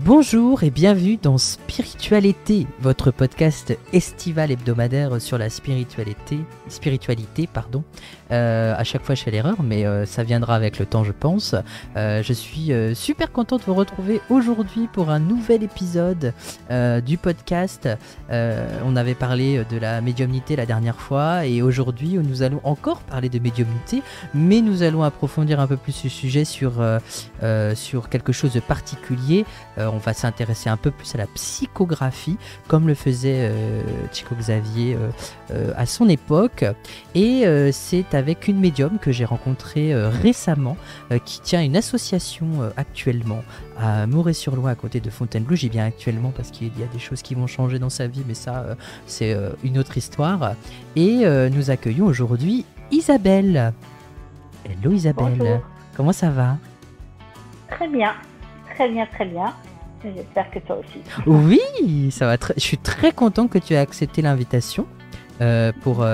Bonjour et bienvenue dans Spiritualité, votre podcast estival hebdomadaire sur la spiritualité, pardon. À chaque fois je fais l'erreur, mais ça viendra avec le temps je pense. Je suis super content de vous retrouver aujourd'hui pour un nouvel épisode du podcast. On avait parlé de la médiumnité la dernière fois et aujourd'hui nous allons encore parler de médiumnité, mais nous allons approfondir un peu plus ce sujet sur quelque chose de particulier. On va s'intéresser un peu plus à la psychographie, comme le faisait Chico Xavier à son époque. Et c'est avec une médium que j'ai rencontrée récemment, qui tient une association actuellement à Moret-sur-Loing, à côté de Fontainebleau. J'y viens actuellement parce qu'il y a des choses qui vont changer dans sa vie, mais ça, c'est une autre histoire. Et nous accueillons aujourd'hui Isabelle. Hello Isabelle. Bonjour. Comment ça va? Très bien, très bien, très bien. J'espère que toi aussi. Oui, ça va. Je suis très content que tu aies accepté l'invitation pour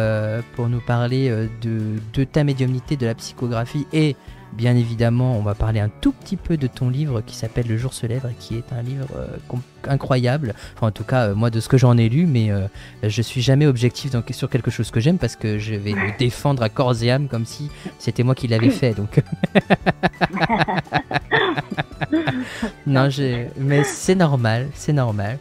nous parler de ta médiumnité, de la psychographie et bien évidemment, on va parler un tout petit peu de ton livre qui s'appelle Le jour se lève, qui est un livre incroyable. Enfin, en tout cas, moi, de ce que j'en ai lu, mais je suis jamais objectif sur quelque chose que j'aime parce que je vais le défendre à corps et âme comme si c'était moi qui l'avais fait. Donc, non, mais c'est normal, c'est normal.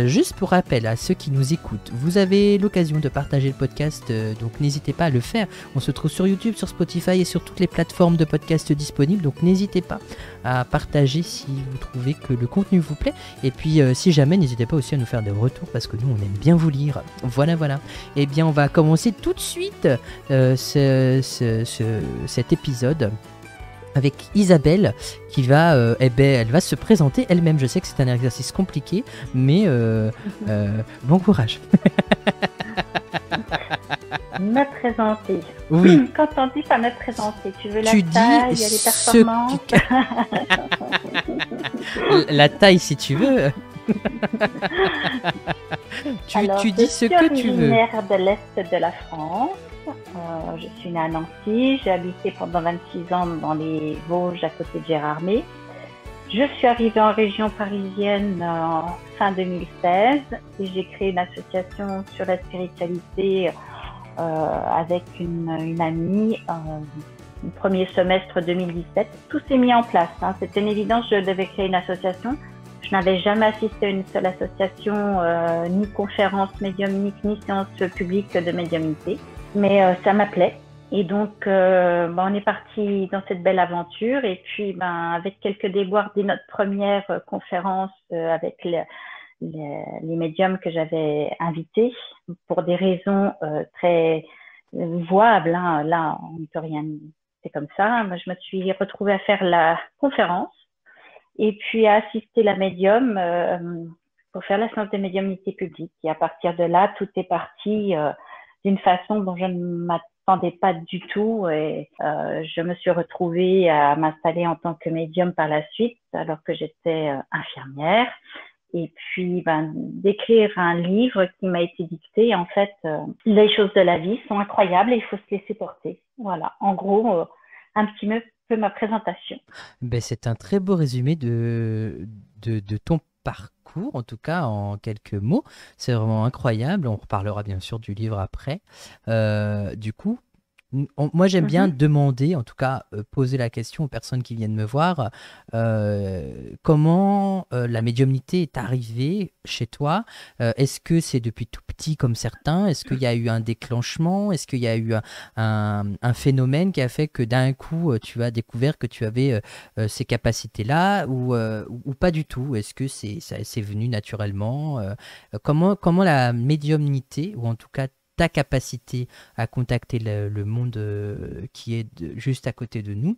Juste pour rappel à ceux qui nous écoutent, vous avez l'occasion de partager le podcast, donc n'hésitez pas à le faire. On se trouve sur YouTube, sur Spotify et sur toutes les plateformes de podcast disponibles, donc n'hésitez pas à partager si vous trouvez que le contenu vous plaît. Et puis si jamais, n'hésitez pas aussi à nous faire des retours parce que nous on aime bien vous lire. Voilà. Et bien on va commencer tout de suite cet épisode avec Isabelle qui va, elle va se présenter elle-même. Je sais que c'est un exercice compliqué, mais bon courage. Me présenter. Oui. Quand on dit pas me présenter, tu veux la taille, les performances. La taille si tu veux. tu dis ce que tu veux. Je suis originaire de l'Est de la France. Je suis née à Nancy, j'ai habité pendant 26 ans dans les Vosges à côté de Gérardmer. Je suis arrivée en région parisienne en fin 2016 et j'ai créé une association sur la spiritualité avec une amie au premier semestre 2017. Tout s'est mis en place, hein. C'était une évidence, je devais créer une association. Je n'avais jamais assisté à une seule association, ni conférence médiumnique, ni séance publique de médiumnité. Mais ça m'appelait et donc on est parti dans cette belle aventure et puis avec quelques déboires dès notre première conférence avec les médiums que j'avais invités pour des raisons très voables, hein. Là on ne peut rien, c'est comme ça. Moi je me suis retrouvée à faire la conférence et puis à assister la médium pour faire la séance de médiumnité publique et à partir de là tout est parti d'une façon dont je ne m'attendais pas du tout et je me suis retrouvée à m'installer en tant que médium par la suite alors que j'étais infirmière et puis d'écrire un livre qui m'a été dicté. En fait, les choses de la vie sont incroyables et il faut se laisser porter. Voilà, en gros, un petit peu ma présentation. Ben, c'est un très beau résumé de ton parcours, en tout cas en quelques mots. C'est vraiment incroyable. On reparlera bien sûr du livre après. Du coup, moi j'aime bien demander, en tout cas poser la question aux personnes qui viennent me voir, comment la médiumnité est arrivée chez toi. Est-ce que c'est depuis tout petit comme certains? Est-ce qu'il y a eu un déclenchement? Est-ce qu'il y a eu un phénomène qui a fait que d'un coup tu as découvert que tu avais ces capacités-là ou pas du tout? Est-ce que c'est venu naturellement? Comment la médiumnité, ou en tout cas ta capacité à contacter le monde qui est juste à côté de nous,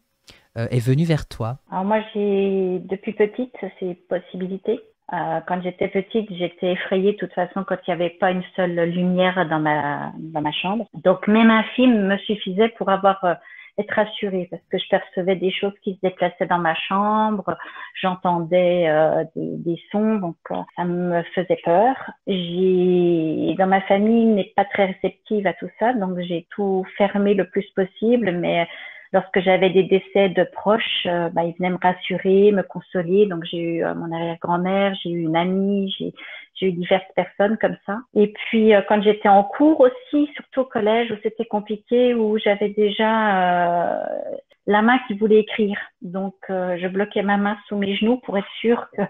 est venue vers toi? Alors moi, j'ai depuis petite ces possibilités. Quand j'étais petite, j'étais effrayée de toute façon quand il n'y avait pas une seule lumière dans ma chambre. Donc même un film me suffisait pour être rassurée parce que je percevais des choses qui se déplaçaient dans ma chambre, j'entendais des sons, donc ça me faisait peur. Dans ma famille n'est pas très réceptive à tout ça, donc j'ai tout fermé le plus possible, mais lorsque j'avais des décès de proches, ils venaient me rassurer, me consoler. Donc j'ai eu mon arrière-grand-mère, j'ai eu une amie, j'ai eu diverses personnes comme ça. Et puis quand j'étais en cours aussi, surtout au collège où c'était compliqué, où j'avais déjà la main qui voulait écrire. Donc je bloquais ma main sous mes genoux pour être sûre que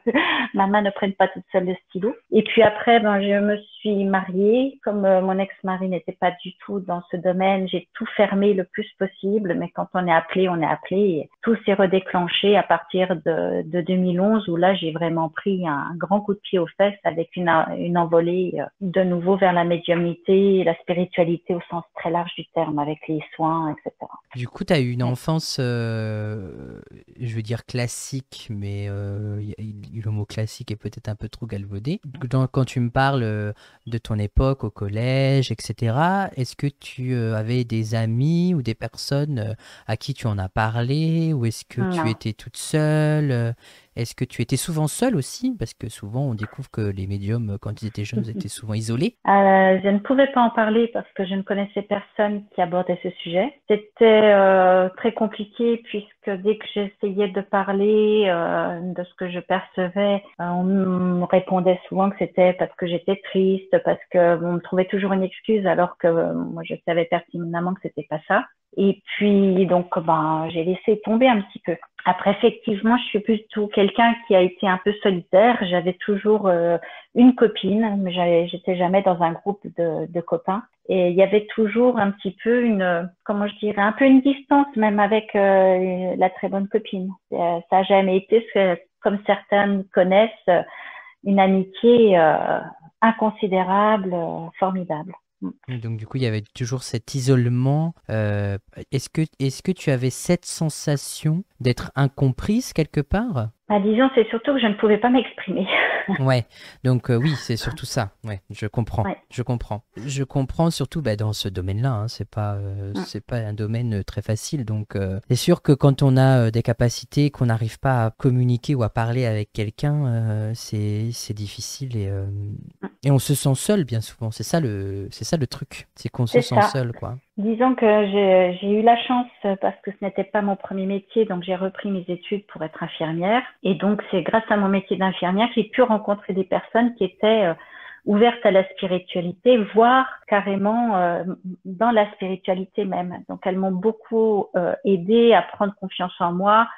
ma main ne prenne pas toute seule le stylo. Et puis après, je me suis mariée. Comme mon ex-mari n'était pas du tout dans ce domaine, j'ai tout fermé le plus possible. Mais quand on est appelé, on est appelé. Et tout s'est redéclenché à partir de 2011, où là, j'ai vraiment pris un grand coup de pied aux fesses avec une envolée de nouveau vers la médiumnité et la spiritualité au sens très large du terme, avec les soins, etc. Du coup, tu as eu une enfance, je veux dire classique, mais le mot classique est peut-être un peu trop galvaudé. Quand tu me parles de ton époque au collège, etc., est-ce que tu avais des amis ou des personnes à qui tu en as parlé, ou est-ce que tu Non. étais toute seule? Est-ce que tu étais souvent seule aussi? Parce que souvent, on découvre que les médiums, quand ils étaient jeunes, ils étaient souvent isolés. Je ne pouvais pas en parler parce que je ne connaissais personne qui abordait ce sujet. C'était très compliqué puisque dès que j'essayais de parler de ce que je percevais, on me répondait souvent que c'était parce que j'étais triste, parce que on me trouvait toujours une excuse alors que moi je savais pertinemment que c'était pas ça. Et puis donc j'ai laissé tomber un petit peu. Après effectivement, je suis plutôt quelqu'un qui a été un peu solitaire. J'avais toujours une copine, mais j'étais jamais dans un groupe de copains. Et il y avait toujours un petit peu comment je dirais, un peu une distance même avec la très bonne copine. Ça a jamais été, comme certaines connaissent, une amitié inconsidérable, formidable. Donc du coup, il y avait toujours cet isolement. Est-ce que tu avais cette sensation d'être incomprise quelque part? Disons, c'est surtout que je ne pouvais pas m'exprimer. Ouais, donc oui, c'est surtout ça. Ouais, je comprends, Ouais. je comprends. Je comprends surtout dans ce domaine-là, hein, c'est pas un domaine très facile. Donc c'est sûr que quand on a des capacités, qu'on n'arrive pas à communiquer ou à parler avec quelqu'un, c'est difficile et on se sent seul bien souvent. C'est ça le truc, c'est qu'on se C'est sent ça. seul, quoi. Disons que j'ai eu la chance parce que ce n'était pas mon premier métier, donc j'ai repris mes études pour être infirmière. Et donc c'est grâce à mon métier d'infirmière que j'ai pu rencontrer des personnes qui étaient ouvertes à la spiritualité, voire carrément dans la spiritualité même. Donc elles m'ont beaucoup aidée à prendre confiance en moi,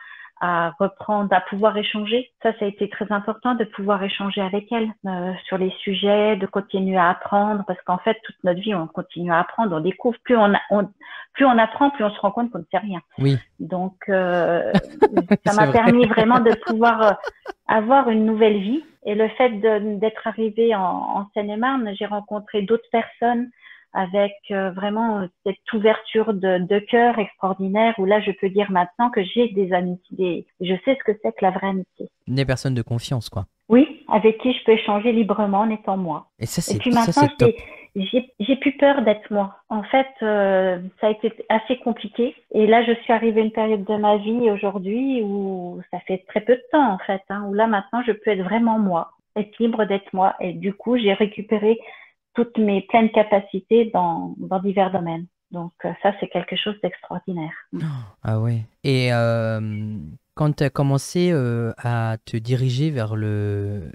à reprendre, à pouvoir échanger. Ça a été très important de pouvoir échanger avec elle sur les sujets, de continuer à apprendre, parce qu'en fait, toute notre vie, on continue à apprendre, on découvre. Plus on apprend, plus on se rend compte qu'on ne sait rien. Oui. Donc, ça m'a permis vraiment de pouvoir avoir une nouvelle vie. Et le fait d'être arrivée en Seine-et-Marne, j'ai rencontré d'autres personnes avec vraiment cette ouverture de cœur extraordinaire où là je peux dire maintenant que j'ai des amitiés, je sais ce que c'est que la vraie amitié. Des personnes de confiance, quoi. Oui, avec qui je peux échanger librement en étant moi. Et ça, Et puis ça, maintenant, c'est top. j'ai plus peur d'être moi. En fait, ça a été assez compliqué. Et là, je suis arrivée à une période de ma vie aujourd'hui où ça fait très peu de temps, en fait, où là, maintenant, je peux être vraiment moi, être libre d'être moi. Et du coup, j'ai récupéré toutes mes pleines capacités dans divers domaines. Donc, ça, c'est quelque chose d'extraordinaire. Ah ouais. Et quand tu as commencé à te diriger vers le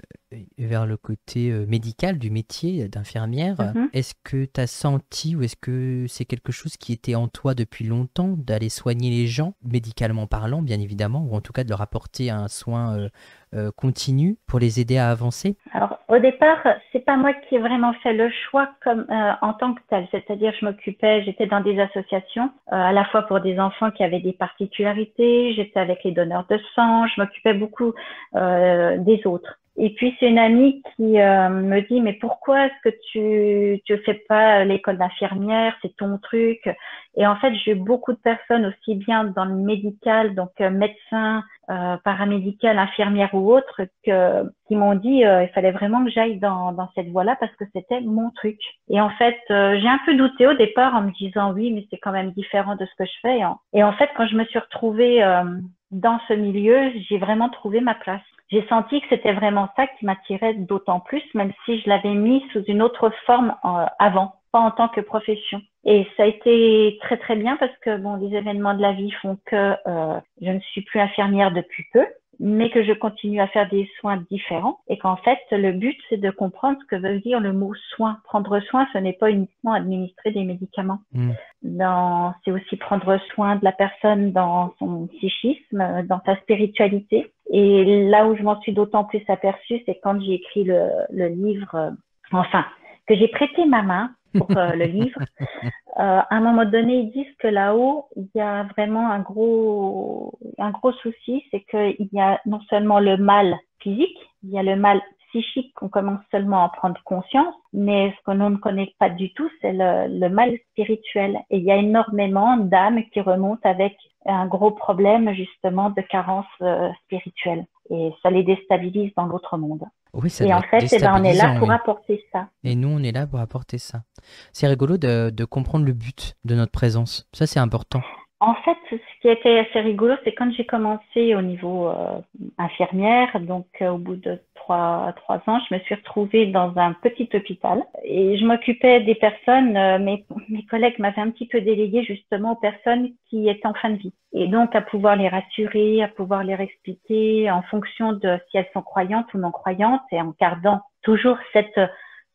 côté médical du métier d'infirmière, est-ce que tu as senti ou est-ce que c'est quelque chose qui était en toi depuis longtemps d'aller soigner les gens, médicalement parlant, bien évidemment, ou en tout cas de leur apporter un soin continu pour les aider à avancer? Alors, au départ, c'est pas moi qui ai vraiment fait le choix comme en tant que tel. C'est-à-dire, j'étais dans des associations, à la fois pour des enfants qui avaient des particularités, j'étais avec les donneurs de sang, je m'occupais beaucoup des autres. Et puis, c'est une amie qui me dit, mais pourquoi est-ce que tu fais pas l'école d'infirmière, c'est ton truc? Et en fait, j'ai eu beaucoup de personnes, aussi bien dans le médical, donc médecins, paramédical, infirmière ou autre, qui m'ont dit il fallait vraiment que j'aille dans cette voie-là parce que c'était mon truc. Et en fait, j'ai un peu douté au départ en me disant oui, mais c'est quand même différent de ce que je fais. Et en fait, quand je me suis retrouvée dans ce milieu, j'ai vraiment trouvé ma place. J'ai senti que c'était vraiment ça qui m'attirait d'autant plus, même si je l'avais mis sous une autre forme avant, pas en tant que profession. Et ça a été très très bien parce que bon, les événements de la vie font que je ne suis plus infirmière depuis peu, mais que je continue à faire des soins différents et qu'en fait, le but, c'est de comprendre ce que veut dire le mot soin. Prendre soin, ce n'est pas uniquement administrer des médicaments. C'est aussi prendre soin de la personne dans son psychisme, dans sa spiritualité. Et là où je m'en suis d'autant plus aperçue, c'est quand j'ai écrit le livre, que j'ai prêté ma main pour le livre. À un moment donné, ils disent que là-haut, il y a vraiment un gros souci, c'est qu'il y a non seulement le mal physique, il y a le mal psychique qu'on commence seulement à en prendre conscience, mais ce que l'on ne connaît pas du tout, c'est le mal spirituel. Et il y a énormément d'âmes qui remontent avec un gros problème justement de carence spirituelle. Et ça les déstabilise dans l'autre monde. Oui, ça et en fait, on est là pour oui. apporter ça. Et nous, on est là pour apporter ça. C'est rigolo de comprendre le but de notre présence. Ça, c'est important. En fait, ce qui a été assez rigolo, c'est quand j'ai commencé au niveau infirmière, donc au bout de 3 ans, je me suis retrouvée dans un petit hôpital et je m'occupais des personnes, mes collègues m'avaient un petit peu délégué justement aux personnes qui étaient en fin de vie. Et donc à pouvoir les rassurer, à pouvoir leur expliquer en fonction de si elles sont croyantes ou non croyantes et en gardant toujours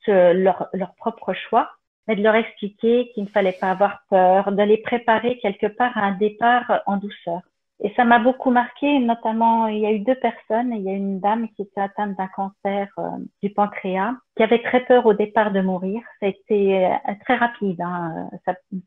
leur propre choix. Mais de leur expliquer qu'il ne fallait pas avoir peur, de les préparer quelque part à un départ en douceur. Et ça m'a beaucoup marqué, notamment, il y a eu 2 personnes. Il y a une dame qui était atteinte d'un cancer du pancréas, qui avait très peur au départ de mourir. Ça a été très rapide,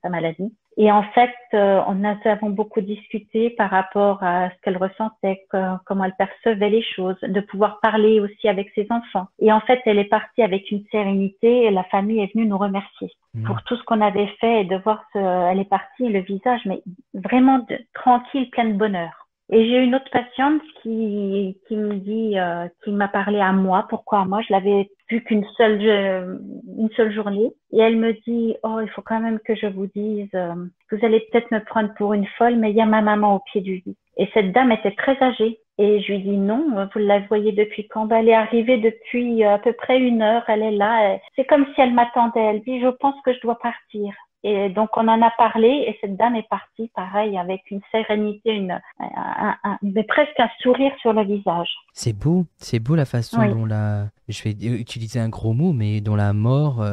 sa maladie. Et en fait, nous avons beaucoup discuté par rapport à ce qu'elle ressentait, comment elle percevait les choses, de pouvoir parler aussi avec ses enfants. Et en fait, elle est partie avec une sérénité et la famille est venue nous remercier pour tout ce qu'on avait fait et de voir elle est partie, le visage, mais vraiment tranquille, plein de bonheur. Et j'ai une autre patiente qui me dit, qui m'a parlé à moi. Pourquoi à moi? Je l'avais vue qu'une seule journée. Et elle me dit, oh, il faut quand même que je vous dise, vous allez peut-être me prendre pour une folle, mais il y a ma maman au pied du lit. Et cette dame était très âgée. Et je lui dis non, vous la voyez depuis quand? Elle est arrivée depuis à peu près 1 heure, elle est là. C'est comme si elle m'attendait. Elle dit, je pense que je dois partir. Et donc, on en a parlé et cette dame est partie, pareil, avec une sérénité, mais presque un sourire sur le visage. C'est beau la façon dont je vais utiliser un gros mot, mais dont la mort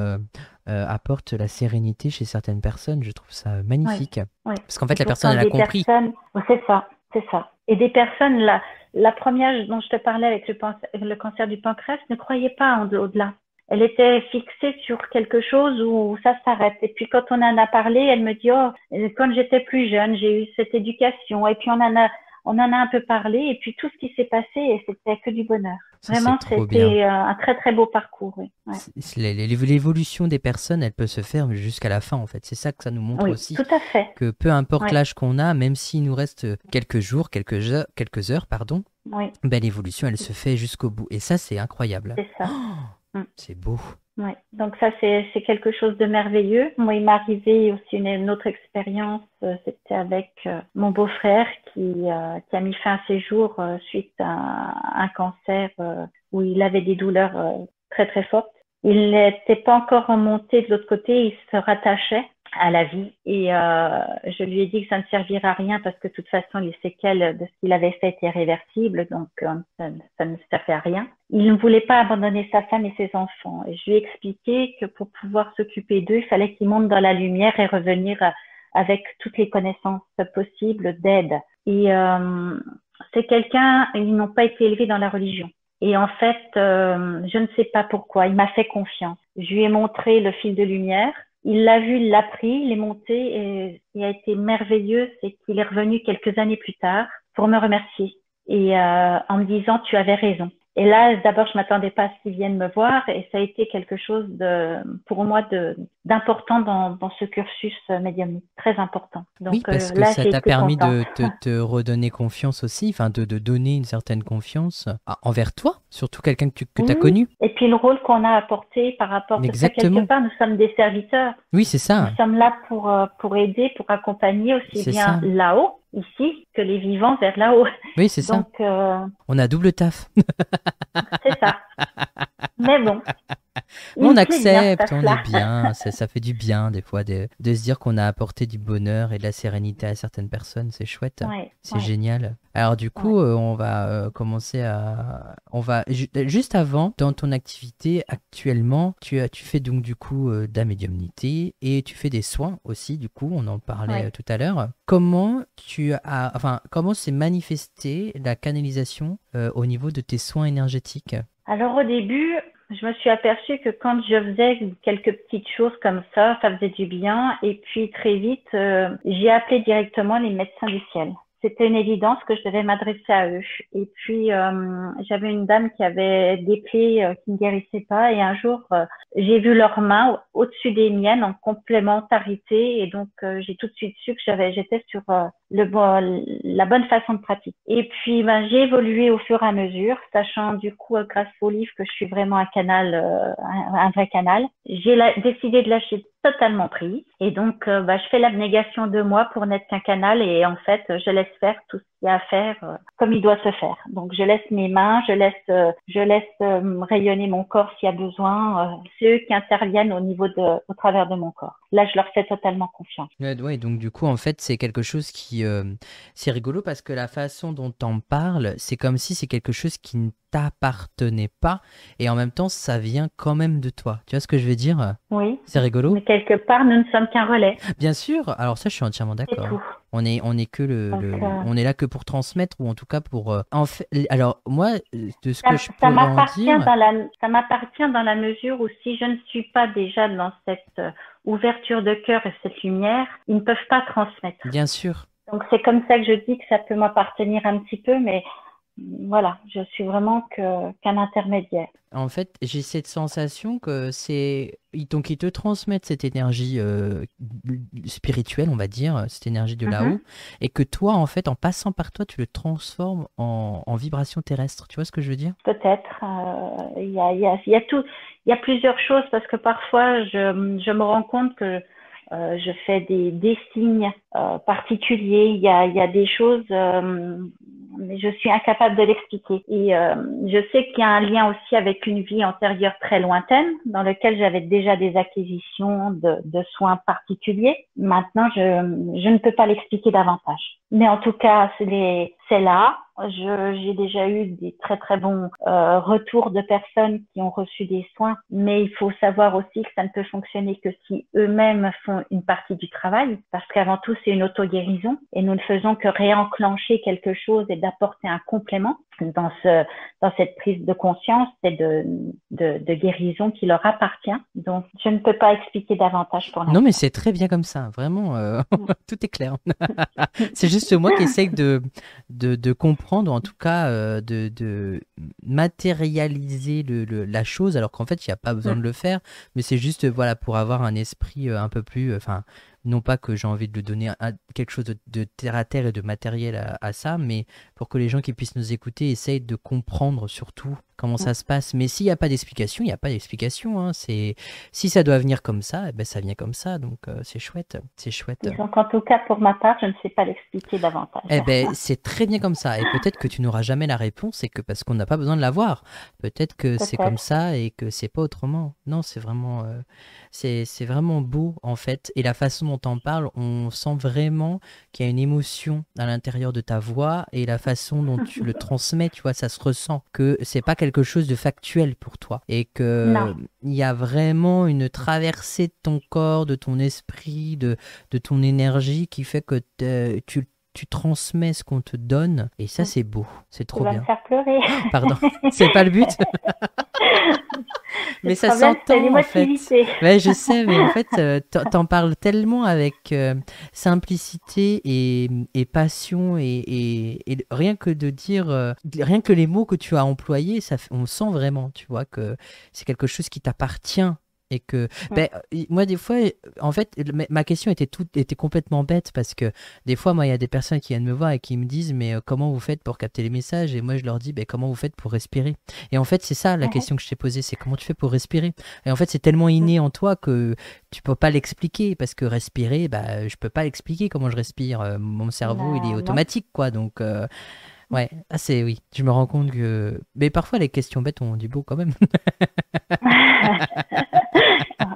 apporte la sérénité chez certaines personnes. Je trouve ça magnifique. Oui. Parce qu'en fait, la personne, elle a compris. C'est ça. Et des personnes, la première dont je te parlais avec le cancer du pancréas, ne croyait pas au-delà. Elle était fixée sur quelque chose où ça s'arrête. Et puis quand on en a parlé, elle me dit, oh, quand j'étais plus jeune, j'ai eu cette éducation. Et puis on en a un peu parlé. Et puis tout ce qui s'est passé, et c'était que du bonheur. Vraiment, c'était un très très beau parcours. Oui. Ouais. L'évolution des personnes, elle peut se faire jusqu'à la fin en fait. C'est ça que ça nous montre aussi. Tout à fait. Que peu importe l'âge qu'on a, même s'il nous reste quelques jours, quelques heures, ben, l'évolution, elle se fait jusqu'au bout. Et ça, c'est incroyable. C'est ça. C'est beau. Ouais. Donc ça, c'est quelque chose de merveilleux. Moi, il m'est arrivé aussi une autre expérience. C'était avec mon beau-frère qui a mis fin à ses jours suite à un cancer où il avait des douleurs très très fortes. Il n'était pas encore remonté de l'autre côté, il se rattachait à la vie et je lui ai dit que ça ne servirait à rien parce que de toute façon les séquelles de ce qu'il avait fait étaient irréversibles, donc ça ne servait à rien. Il ne voulait pas abandonner sa femme et ses enfants et je lui ai expliqué que pour pouvoir s'occuper d'eux, il fallait qu'il monte dans la lumière et revenir avec toutes les connaissances possibles d'aide. Et c'est quelqu'un, ils n'ont pas été élevés dans la religion. Et en fait, je ne sais pas pourquoi, il m'a fait confiance. Je lui ai montré le fil de lumière. Il l'a vu, il l'a pris, il est monté et ce qui a été merveilleux, c'est qu'il est revenu quelques années plus tard pour me remercier et en me disant tu avais raison. Et là, d'abord, je m'attendais pas à ce qu'il vienne me voir et ça a été quelque chose pour moi d'important dans ce cursus médiumnique, très important. Donc, oui, parce que là, ça t'a permis de te redonner confiance aussi, enfin de donner une certaine confiance envers toi, surtout quelqu'un que tu as connu. Et puis le rôle qu'on a apporté par rapport à ça, quelque part, nous sommes des serviteurs. Oui, c'est ça. Nous sommes là pour aider, pour accompagner aussi bien là-haut, ici, que les vivants vers là-haut. Oui, c'est ça. Donc, on a double taf. C'est ça. Mais bon, On Il me plaît bien accepte, cette on là. est bien, ça fait du bien des fois de se dire qu'on a apporté du bonheur et de la sérénité à certaines personnes, c'est chouette, Ouais, c'est ouais, génial. Alors du ouais. coup, on va commencer à... Juste avant, dans ton activité actuellement, tu fais donc du coup de la médiumnité et tu fais des soins aussi, du coup, on en parlait Ouais. tout à l'heure. Comment s'est manifestée la canalisation au niveau de tes soins énergétiques? Alors au début, je me suis aperçue que quand je faisais quelques petites choses comme ça faisait du bien. Et puis très vite, j'ai appelé directement les médecins du ciel. C'était une évidence que je devais m'adresser à eux. Et puis j'avais une dame qui avait des plaies qui ne guérissaient pas. Et un jour, j'ai vu leurs mains au-dessus des miennes en complémentarité. Et donc j'ai tout de suite su que j'étais sur la bonne façon de pratiquer. Et puis, ben, j'ai évolué au fur et à mesure, sachant du coup, grâce au livre, que je suis vraiment un canal, un vrai canal. Décidé de lâcher totalement prise. Et donc, ben, je fais l'abnégation de moi pour n'être qu'un canal. Et en fait, je laisse faire tout ce qu'il y a à faire comme il doit se faire. Donc, je laisse mes mains, je laisse rayonner mon corps s'il y a besoin. C'est eux qui interviennent au travers de mon corps. Là, je leur fais totalement confiance. Ouais, donc du coup, en fait, c'est quelque chose qui... c'est rigolo parce que la façon dont t'en parles, c'est comme si c'est quelque chose qui ne t'appartenait pas et en même temps, ça vient quand même de toi. Tu vois ce que je veux dire? Oui, C'est rigolo? mais quelque part, nous ne sommes qu'un relais. Bien sûr, alors ça, je suis entièrement C'est d'accord. tout. On est que Donc, on est là que pour transmettre ou en tout cas pour... en fait, alors moi, de ce que ça, je pourrais en dire, ça m'appartient dans la mesure où si je ne suis pas déjà dans cette ouverture de cœur et cette lumière, ils ne peuvent pas transmettre. bien sûr. Donc, c'est comme ça que je dis que ça peut m'appartenir un petit peu, mais voilà, je suis vraiment qu'un intermédiaire. En fait, j'ai cette sensation que donc ils te transmettent cette énergie spirituelle, on va dire, cette énergie de là-haut, Mhm. et que toi, en fait, en passant par toi, tu le transformes en vibration terrestre. Tu vois ce que je veux dire? Peut-être. Il y a tout. Il y a plusieurs choses parce que parfois, je me rends compte que je fais des signes particuliers. Il y a des choses, mais je suis incapable de l'expliquer. Et je sais qu'il y a un lien aussi avec une vie antérieure très lointaine, dans lequel j'avais déjà des acquisitions de soins particuliers. Maintenant, je ne peux pas l'expliquer davantage. Mais en tout cas, c'est là. J'ai déjà eu des très très bons retours de personnes qui ont reçu des soins, mais il faut savoir aussi que ça ne peut fonctionner que si eux-mêmes font une partie du travail, parce qu'avant tout c'est une auto-guérison et nous ne faisons que réenclencher quelque chose et d'apporter un complément dans cette prise de conscience et de guérison qui leur appartient. Donc je ne peux pas expliquer davantage pour Non, mais l'instant. c'est très bien comme ça, vraiment, tout est clair. C'est juste moi qui essaye de comprendre, ou en tout cas de matérialiser la chose, alors qu'en fait, il n'y a pas besoin de le faire, mais c'est juste voilà, pour avoir un esprit un peu plus... Enfin, non pas que j'ai envie de le donner quelque chose de terre à terre et de matériel à ça, mais pour que les gens qui puissent nous écouter essayent de comprendre surtout comment ça se passe. Mais s'il n'y a pas d'explication, il n'y a pas d'explication. Hein. Si ça doit venir comme ça, eh ben ça vient comme ça, donc c'est chouette, c'est chouette. Disons qu'en tout cas, pour ma part, je ne sais pas l'expliquer davantage. Eh ben, c'est très bien comme ça. Et peut-être que tu n'auras jamais la réponse et que parce qu'on n'a pas besoin de la voir. Peut-être que c'est comme Peut-être. ça et que c'est pas autrement. Non, c'est vraiment beau en fait. Et la façon dont on parle, on sent vraiment qu'il y a une émotion à l'intérieur de ta voix et la façon dont tu le transmets, tu vois, ça se ressent que c'est pas quelque chose de factuel pour toi et Non. que il y a vraiment une traversée de ton corps, de ton esprit, de ton énergie qui fait que tu transmets ce qu'on te donne et ça c'est beau, c'est Tu trop vas me bien. faire pleurer. Pardon, c'est pas le but, mais Le ça problème, c'est s'entend en fait. l'émotivité. Ouais, je sais, mais en fait, t'en parles tellement avec simplicité et passion et rien que de dire, rien que les mots que tu as employés, on sent vraiment, tu vois, que c'est quelque chose qui t'appartient. Et que, ben, moi, des fois, en fait, ma question était complètement bête parce que des fois, moi, il y a des personnes qui viennent me voir et qui me disent, mais comment vous faites pour capter les messages? Et moi, je leur dis, ben, comment vous faites pour respirer? Et en fait, c'est ça la question que je t'ai posée, c'est comment tu fais pour respirer? Et en fait, c'est tellement inné en toi que tu peux pas l'expliquer parce que respirer, bah, je peux pas l'expliquer comment je respire. Mon cerveau, il est Non. automatique, quoi. Donc, Ouais, oui, je me rends compte que... Mais parfois, les questions bêtes ont du beau quand même.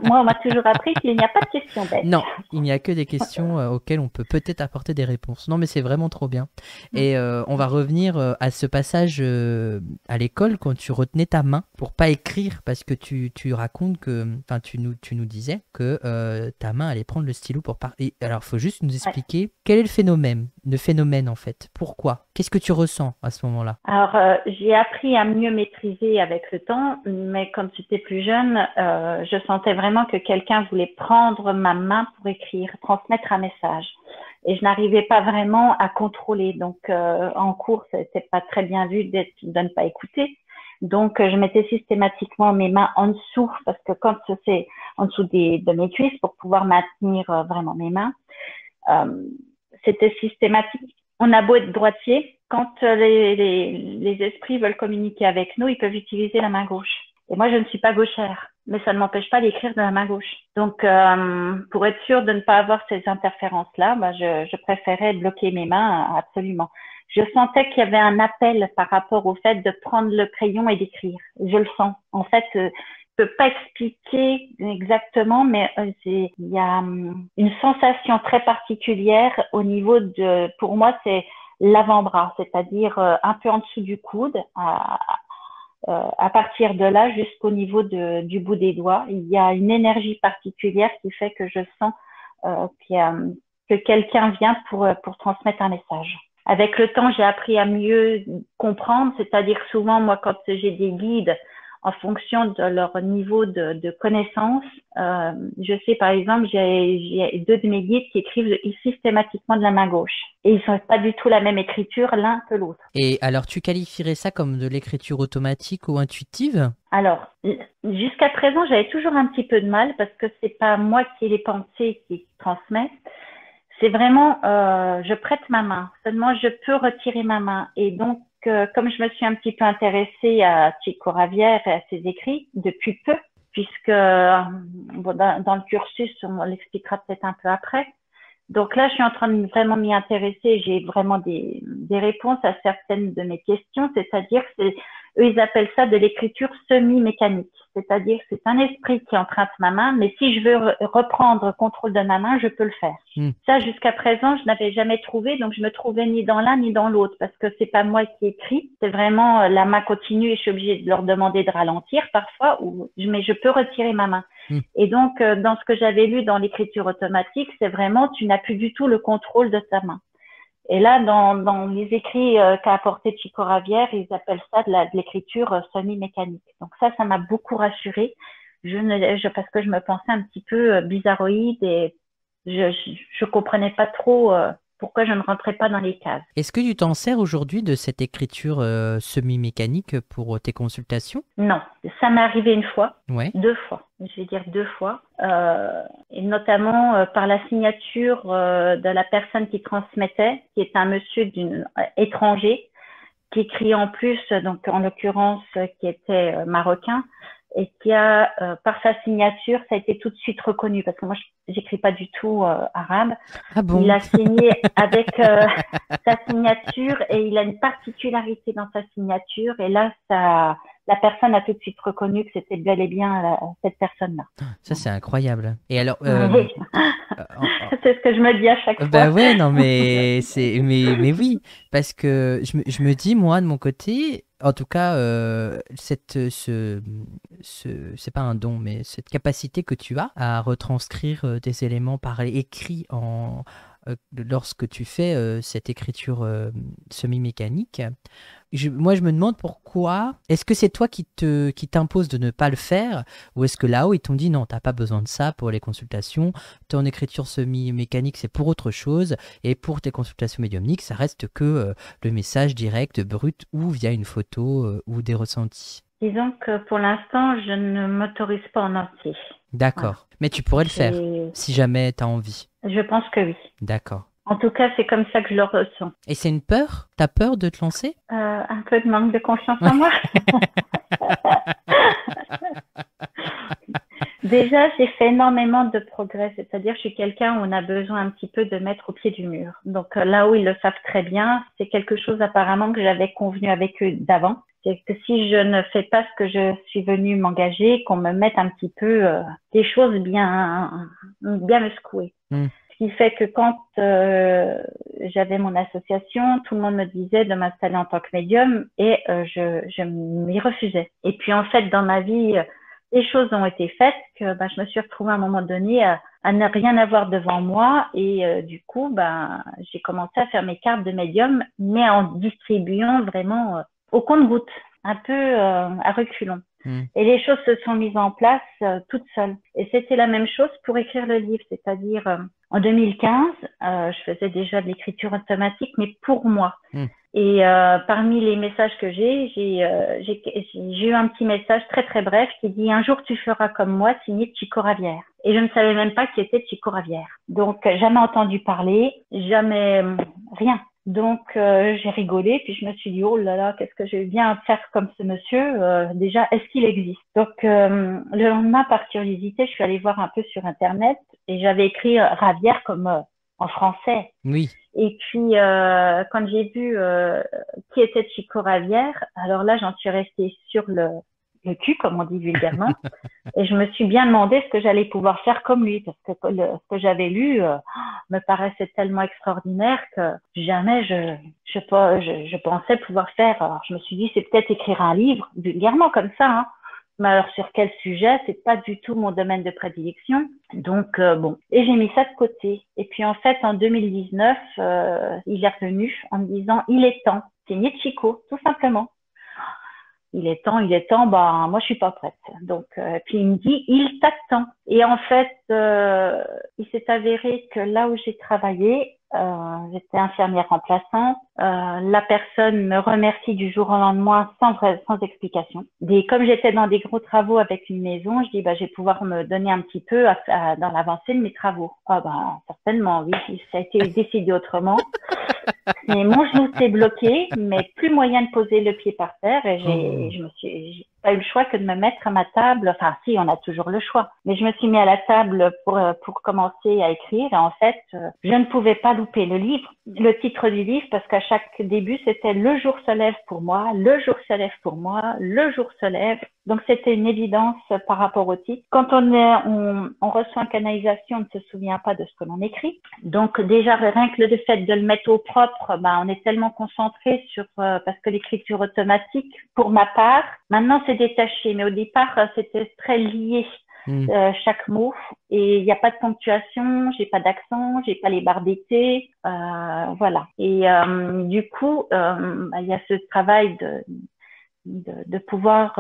Moi, on m'a toujours appris qu'il n'y a pas de questions bêtes. Non, il n'y a que des questions auxquelles on peut peut-être apporter des réponses. Non, mais c'est vraiment trop bien. Et on va revenir à ce passage à l'école quand tu retenais ta main pour pas écrire parce que tu racontes que, enfin, tu nous disais que ta main allait prendre le stylo pour parler. Alors, faut juste nous expliquer quel est le phénomène en fait. Pourquoi? Qu'est-ce que tu ressens à ce moment-là? Alors, j'ai appris à mieux maîtriser avec le temps, mais quand j'étais plus jeune, je sentais vraiment que quelqu'un voulait prendre ma main pour écrire, transmettre un message. Et je n'arrivais pas vraiment à contrôler. Donc, en cours, c'était pas très bien vu de ne pas écouter. Donc, je mettais systématiquement mes mains en dessous, parce que quand c'est en dessous de mes cuisses, pour pouvoir maintenir vraiment mes mains, c'était systématique. On a beau être droitier, quand les esprits veulent communiquer avec nous, ils peuvent utiliser la main gauche. Et moi, je ne suis pas gauchère, mais ça ne m'empêche pas d'écrire de la main gauche. Donc, pour être sûr de ne pas avoir ces interférences-là, je préférais bloquer mes mains absolument. Je sentais qu'il y avait un appel par rapport au fait de prendre le crayon et d'écrire. Je le sens. En fait, je peux pas expliquer exactement, mais il y a une sensation très particulière au niveau pour moi, c'est l'avant-bras, c'est-à-dire un peu en dessous du coude, à partir de là jusqu'au niveau du bout des doigts. Il y a une énergie particulière qui fait que je sens que quelqu'un vient pour transmettre un message. Avec le temps, j'ai appris à mieux comprendre, c'est-à-dire souvent, moi, quand j'ai des guides, en fonction de leur niveau de connaissance, je sais par exemple, j'ai 2 de mes guides qui écrivent systématiquement de la main gauche. Et ils sont pas du tout la même écriture l'un que l'autre. Et alors, tu qualifierais ça comme de l'écriture automatique ou intuitive? Alors, jusqu'à présent, j'avais toujours un petit peu de mal parce que c'est pas moi qui ai les pensées qui transmet. C'est vraiment, je prête ma main. Seulement, je peux retirer ma main. Et donc, comme je me suis un petit peu intéressée à Chico Ravière et à ses écrits depuis peu, puisque dans le cursus, on l'expliquera peut-être un peu après. Donc là, je suis en train de vraiment m'y intéresser. J'ai vraiment des réponses à certaines de mes questions, c'est-à-dire, eux, ils appellent ça de l'écriture semi-mécanique. C'est-à-dire, c'est un esprit qui emprunte ma main, mais si je veux reprendre contrôle de ma main, je peux le faire. Ça, jusqu'à présent, je n'avais jamais trouvé, donc je me trouvais ni dans l'un ni dans l'autre, parce que c'est pas moi qui écris, c'est vraiment la main continue et je suis obligée de leur demander de ralentir parfois, mais je peux retirer ma main. Et donc, dans ce que j'avais lu dans l'écriture automatique, c'est vraiment, tu n'as plus du tout le contrôle de ta main. Et là, dans les écrits qu'a apporté Chico Ravière, ils appellent ça de l'écriture semi-mécanique. Donc ça m'a beaucoup rassurée. Parce que je me pensais un petit peu bizarroïde et je comprenais pas trop pourquoi je ne rentrais pas dans les cases. Est-ce que tu t'en sers aujourd'hui de cette écriture semi-mécanique pour tes consultations? Non, ça m'est arrivé une fois, Ouais. 2 fois, je vais dire 2 fois, et notamment par la signature de la personne qui transmettait, qui est un monsieur étranger, qui écrit en plus, donc en l'occurrence qui était marocain, et qui a, par sa signature, ça a été tout de suite reconnu, parce que moi, j'écris pas du tout arabe. Ah bon? Il a signé avec sa signature, et il a une particularité dans sa signature, et là, la personne a tout de suite reconnu que c'était bel et bien cette personne-là. Ça, c'est incroyable. Et alors, oui. C'est ce que je me dis à chaque fois. Bah ouais, non, mais mais oui, parce que je me dis, moi, de mon côté, en tout cas, c'est pas un don, mais cette capacité que tu as à retranscrire des éléments par écrit lorsque tu fais cette écriture semi-mécanique. Moi, je me demande pourquoi. Est-ce que c'est toi qui t'impose de ne pas le faire, ou est-ce que là-haut, ils t'ont dit non, t'as pas besoin de ça pour les consultations, ton écriture semi-mécanique, c'est pour autre chose, et pour tes consultations médiumniques, ça reste que le message direct, brut, ou via une photo, ou des ressentis. Disons que pour l'instant, je ne m'autorise pas en entier. D'accord. Voilà. Mais tu pourrais le faire, si jamais tu as envie. Je pense que oui. D'accord. En tout cas, c'est comme ça que je le ressens. Et c'est une peur? T'as peur de te lancer? Un peu de manque de confiance en moi. Déjà, j'ai fait énormément de progrès, c'est-à-dire je suis quelqu'un où on a besoin un petit peu de mettre au pied du mur. Donc là où ils le savent très bien, c'est quelque chose apparemment que j'avais convenu avec eux d'avant. C'est que si je ne fais pas ce que je suis venue m'engager, qu'on me mette un petit peu des choses bien me secouer. Mm. Ce qui fait que quand j'avais mon association, tout le monde me disait de m'installer en tant que médium et je m'y refusais. Et puis en fait, dans ma vie, les choses ont été faites que je me suis retrouvée à un moment donné à ne rien avoir devant moi et du coup, j'ai commencé à faire mes cartes de médium, mais en distribuant vraiment au compte-gouttes, un peu à reculons. Et les choses se sont mises en place toutes seules. Et c'était la même chose pour écrire le livre, c'est-à-dire en 2015, je faisais déjà de l'écriture automatique, mais pour moi. Et parmi les messages que j'ai eu un petit message très très bref qui dit « Un jour tu feras comme moi, signé Chico Ravière ». Et je ne savais même pas qui était Chico Ravière. Donc jamais entendu parler, jamais rien. Donc j'ai rigolé, puis je me suis dit « Oh là là, qu'est-ce que je vais bien faire comme ce monsieur déjà, est-ce qu'il existe ?» Donc le lendemain, par curiosité, je suis allée voir un peu sur Internet et j'avais écrit Ravière comme en français. Oui. Et puis, quand j'ai vu qui était Chico Ravière, alors là, j'en suis restée sur le cul, comme on dit vulgairement, et je me suis bien demandé ce que j'allais pouvoir faire comme lui, parce que ce que j'avais lu me paraissait tellement extraordinaire que jamais je pensais pouvoir faire. Alors, je me suis dit, c'est peut-être écrire un livre, vulgairement comme ça, hein. Mais alors sur quel sujet, c'est pas du tout mon domaine de prédilection. Donc bon, et j'ai mis ça de côté. Et puis en fait en 2019, il est revenu en me disant il est temps, signé Chico, tout simplement. Il est temps, moi je suis pas prête. Donc puis il me dit il t'attend. Et en fait, il s'est avéré que là où j'ai travaillé, j'étais infirmière remplaçante. La personne me remercie du jour au lendemain sans explication. Comme j'étais dans des gros travaux avec une maison, je dis je vais pouvoir me donner un petit peu dans l'avancée de mes travaux. Certainement, oui, ça a été décidé autrement. Mais mon genou s'est bloqué, mais plus moyen de poser le pied par terre et j'ai pas eu le choix que de me mettre à ma table. Enfin, si, on a toujours le choix. Mais je me suis mis à la table pour commencer à écrire. Et en fait, je ne pouvais pas louper le titre du livre, parce qu'à chaque début, c'était le jour se lève pour moi, le jour se lève pour moi, le jour se lève. Donc, c'était une évidence par rapport au titre. Quand on reçoit une canalisation, on ne se souvient pas de ce que l'on écrit. Donc, déjà, rien que le fait de le mettre au propre, on est tellement concentré sur, parce que l'écriture automatique, pour ma part, maintenant, c'est détaché, mais au départ, c'était très lié. Chaque mot, et il n'y a pas de ponctuation, j'ai pas d'accent, j'ai pas les barres d'été, voilà. Et du coup, il y a ce travail de pouvoir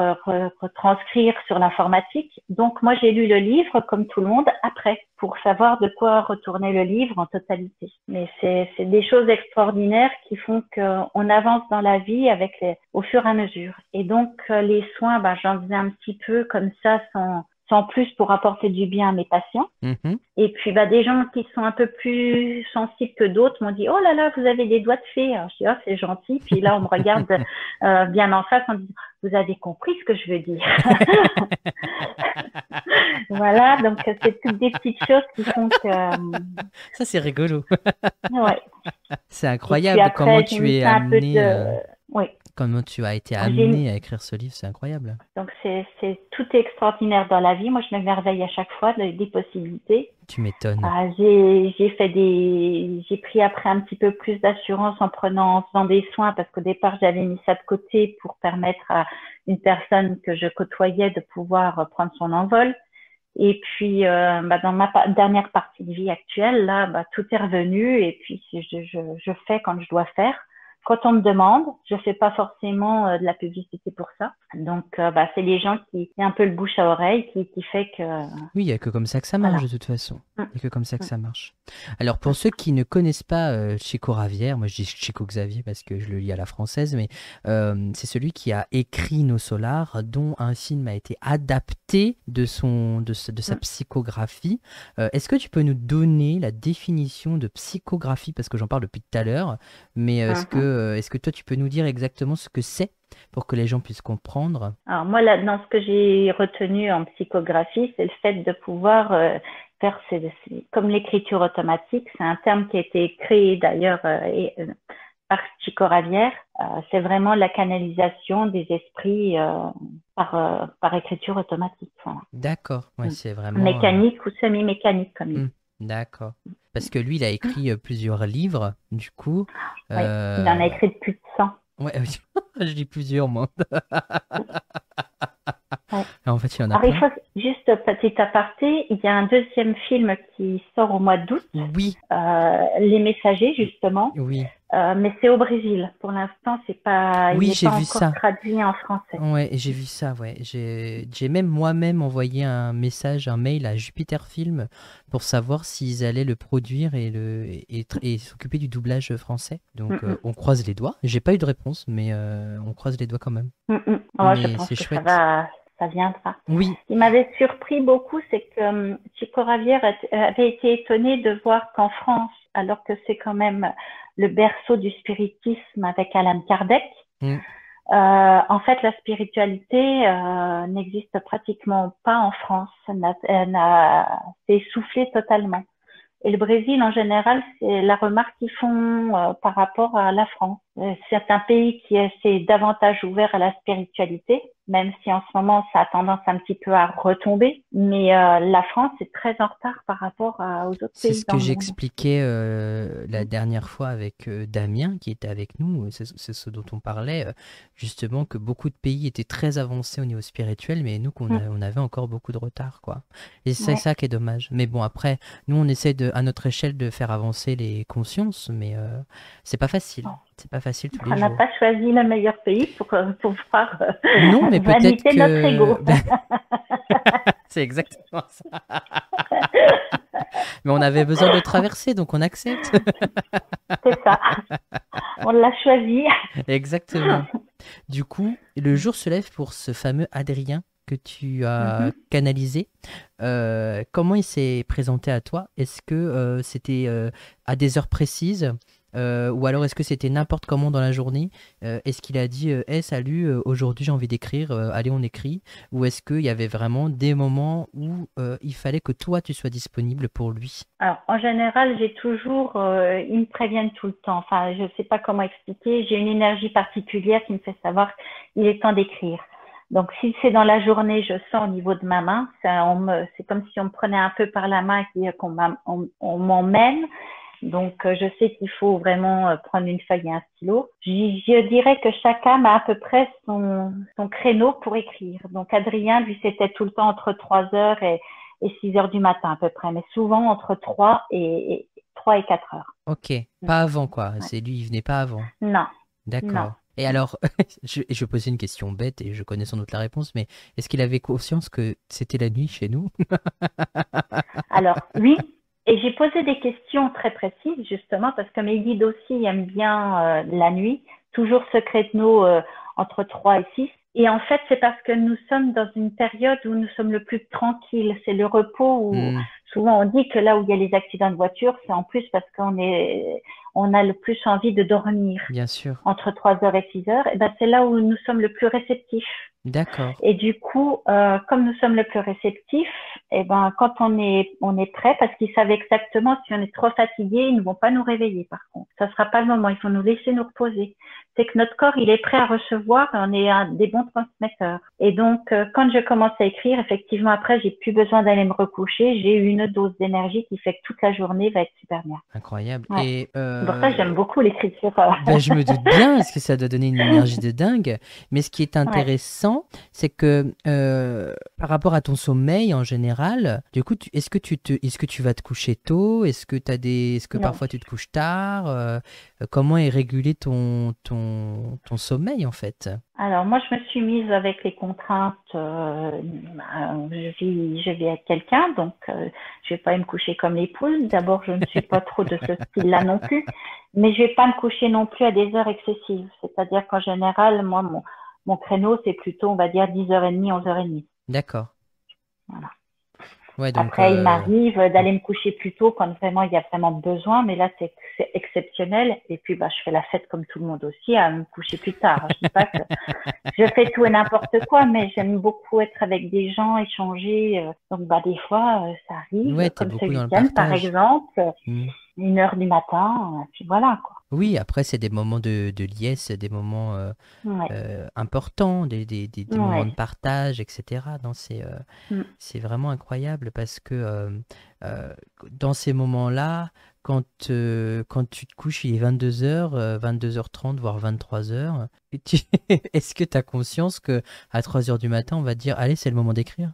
retranscrire sur l'informatique. Donc moi j'ai lu le livre comme tout le monde après, pour savoir de quoi retourner le livre en totalité. Mais c'est des choses extraordinaires qui font qu'on avance dans la vie au fur et à mesure. Et donc les soins, j'en faisais un petit peu comme ça, sans plus, pour apporter du bien à mes patients. Et puis des gens qui sont un peu plus sensibles que d'autres m'ont dit « Oh là là, vous avez des doigts de fée !» Alors je dis « Oh, c'est gentil !» Puis là, on me regarde bien en face en disant « Vous avez compris ce que je veux dire ?» Voilà, donc c'est toutes des petites choses qui font que... Ça, c'est rigolo. Ouais. C'est incroyable après, comment tu es amené... Oui. Comment tu as été amené à écrire ce livre, c'est incroyable. Donc tout est extraordinaire dans la vie. Moi, je m'émerveille à chaque fois des possibilités. Tu m'étonnes. J'ai pris après un petit peu plus d'assurance en faisant des soins, parce qu'au départ, j'avais mis ça de côté pour permettre à une personne que je côtoyais de pouvoir prendre son envol. Et puis, dans ma dernière partie de vie actuelle, là, tout est revenu, et puis je fais quand je dois faire. Quand on me demande, je fais pas forcément de la publicité pour ça. Donc, c'est les gens qui ont un peu le bouche à oreille qui fait que... Oui, il n'y a que comme ça que ça marche, de toute façon. Il n'y a que comme ça que ça marche. Alors, pour ceux qui ne connaissent pas Chico Ravière, moi je dis Chico Xavier parce que je le lis à la française, mais c'est celui qui a écrit Nos Solars, dont un film a été adapté de sa psychographie. Est-ce que tu peux nous donner la définition de psychographie, parce que j'en parle depuis tout à l'heure, mais est-ce que est-ce que toi, tu peux nous dire exactement ce que c'est pour que les gens puissent comprendre? Alors moi, là, dans ce que j'ai retenu en psychographie, c'est le fait de pouvoir faire, comme l'écriture automatique, c'est un terme qui a été créé d'ailleurs par Chico Ravière. C'est vraiment la canalisation des esprits par écriture automatique. Voilà. D'accord, ouais, c'est vraiment... Mécanique ou semi-mécanique, comme il dit. D'accord. Parce que lui, il a écrit plusieurs livres, du coup. Oui, il en a écrit plus de 100. Ouais, je dis plusieurs, moi. Ouais. En fait, il y en a Alors, il plein. faut juste petit aparté, il y a un deuxième film qui sort au mois d'août, Oui, Les Messagers justement, oui. mais c'est au Brésil. Pour l'instant, il Oui, n'est j'ai pas vu encore ça. traduit en français. Ouais, j'ai vu ça, ouais. J'ai même moi-même envoyé un message, un mail à Jupiter Film pour savoir s'ils allaient le produire et s'occuper du doublage français. Mm, Donc, mm, on croise les doigts. J'ai pas eu de réponse, mais on croise les doigts quand même. Oh, je Mais pense c'est que chouette. ça viendra. Oui, Ce qui m'avait surpris beaucoup, c'est que Chico Ravière avait été étonné de voir qu'en France, alors que c'est quand même le berceau du spiritisme avec Allan Kardec, mm, en fait, la spiritualité n'existe pratiquement pas en France. C'est essoufflé totalement. Et le Brésil, en général, c'est la remarque qu'ils font par rapport à la France. C'est un pays qui s'est davantage ouvert à la spiritualité, même si en ce moment, ça a tendance un petit peu à retomber. Mais la France est très en retard par rapport aux autres c'est pays ce dans que le monde. j'expliquais la dernière fois avec Damien qui était avec nous. C'est ce dont on parlait, justement, que beaucoup de pays étaient très avancés au niveau spirituel, mais nous, on avait encore beaucoup de retard, quoi. Et c'est Ouais. ça qui est dommage. Mais bon, après, nous, on essaie à notre échelle de faire avancer les consciences, mais c'est pas facile. C'est pas facile tous les On n'a jours. pas choisi le meilleur pays pour pouvoir Non, mais peut-être vaniter notre que... ego. C'est exactement ça. Mais on avait besoin de le traverser, donc on accepte. C'est ça. On l'a choisi. Exactement. Du coup, le jour se lève pour ce fameux Adrien que tu as Mhm. canalisé. Comment il s'est présenté à toi? Est-ce que c'était à des heures précises? Ou alors est-ce que c'était n'importe comment dans la journée? Est-ce qu'il a dit Hey, salut, aujourd'hui j'ai envie d'écrire, allez on écrit? Ou est-ce qu'il y avait vraiment des moments où il fallait que toi tu sois disponible pour lui? Alors, en général, j'ai toujours, ils me préviennent tout le temps. Enfin, je ne sais pas comment expliquer. J'ai une énergie particulière qui me fait savoir qu'il est temps d'écrire. Donc, si c'est dans la journée, je sens au niveau de ma main. C'est comme si on me prenait un peu par la main et on m'emmène. Donc, je sais qu'il faut vraiment prendre une feuille et un stylo. Je dirais que chaque âme a à peu près son créneau pour écrire. Donc, Adrien, lui, c'était tout le temps entre 3 heures et 6 heures du matin à peu près, mais souvent entre 3 et 4 heures. Ok, pas avant quoi. Ouais. C'est lui, il venait pas avant. Non, non. D'accord. Et alors, je posais une question bête et je connais sans doute la réponse, mais est-ce qu'il avait conscience que c'était la nuit chez nous? Alors, oui, et j'ai posé des questions très précises justement parce que mes guides aussi aiment bien la nuit, toujours ce créneau entre 3 et 6. Et en fait, c'est parce que nous sommes dans une période où nous sommes le plus tranquille. C'est le repos où Hmm, souvent on dit que là où il y a les accidents de voiture, c'est en plus parce on a le plus envie de dormir. bien sûr. Entre 3 heures et 6 heures, et ben c'est là où nous sommes le plus réceptifs. D'accord. Et du coup, comme nous sommes le plus réceptifs, et ben quand on est prêt, parce qu'ils savent exactement si on est trop fatigué, ils ne vont pas nous réveiller. Par contre, ça sera pas le moment. Il faut nous laisser nous reposer. C'est que notre corps, il est prêt à recevoir. Et on est des bons transmetteurs. Et donc, quand je commence à écrire, effectivement, après, j'ai plus besoin d'aller me recoucher. J'ai une dose d'énergie qui fait que toute la journée va être super bien. Incroyable. Ouais. Et C'est pour ça que j'aime beaucoup l'écriture. ben, je me doute bien, parce que ça doit donner une énergie de dingue. Mais ce qui est Ouais. intéressant, c'est que par rapport à ton sommeil en général, du coup, est-ce que tu vas te coucher tôt? Est-ce que Non. parfois tu te couches tard? Comment est régulé ton sommeil en fait? Alors moi, je me suis mise avec les contraintes. Je vis avec quelqu'un, donc je vais pas me coucher comme les poules. D'abord, je ne suis pas trop de ce style-là non plus, mais je vais pas me coucher non plus à des heures excessives. C'est-à-dire qu'en général, moi, mon créneau, c'est plutôt, on va dire, 10h30, 11h30. D'accord. Voilà. Ouais, donc, Après, il m'arrive d'aller me coucher plus tôt quand vraiment il y a vraiment besoin, mais là, c'est exceptionnel. Et puis, bah, je fais la fête comme tout le monde aussi, à me coucher plus tard. Je dis pas que je fais tout et n'importe quoi, mais j'aime beaucoup être avec des gens, échanger. Donc, bah, des fois, ça ouais, arrive, t'es comme ce beaucoup dans le week-end, par partage. exemple, Mm. 1 heure du matin, puis voilà, quoi. Oui, après, c'est des moments de liesse, des moments Ouais, importants, des moments ouais. de partage, etc. Non, Mm. c'est vraiment incroyable parce que euh, dans ces moments-là, quand tu te couches, il est 22h, 22h30, voire 23h, est-ce que tu as conscience que à 3h du matin, on va te dire, allez, c'est le moment d'écrire?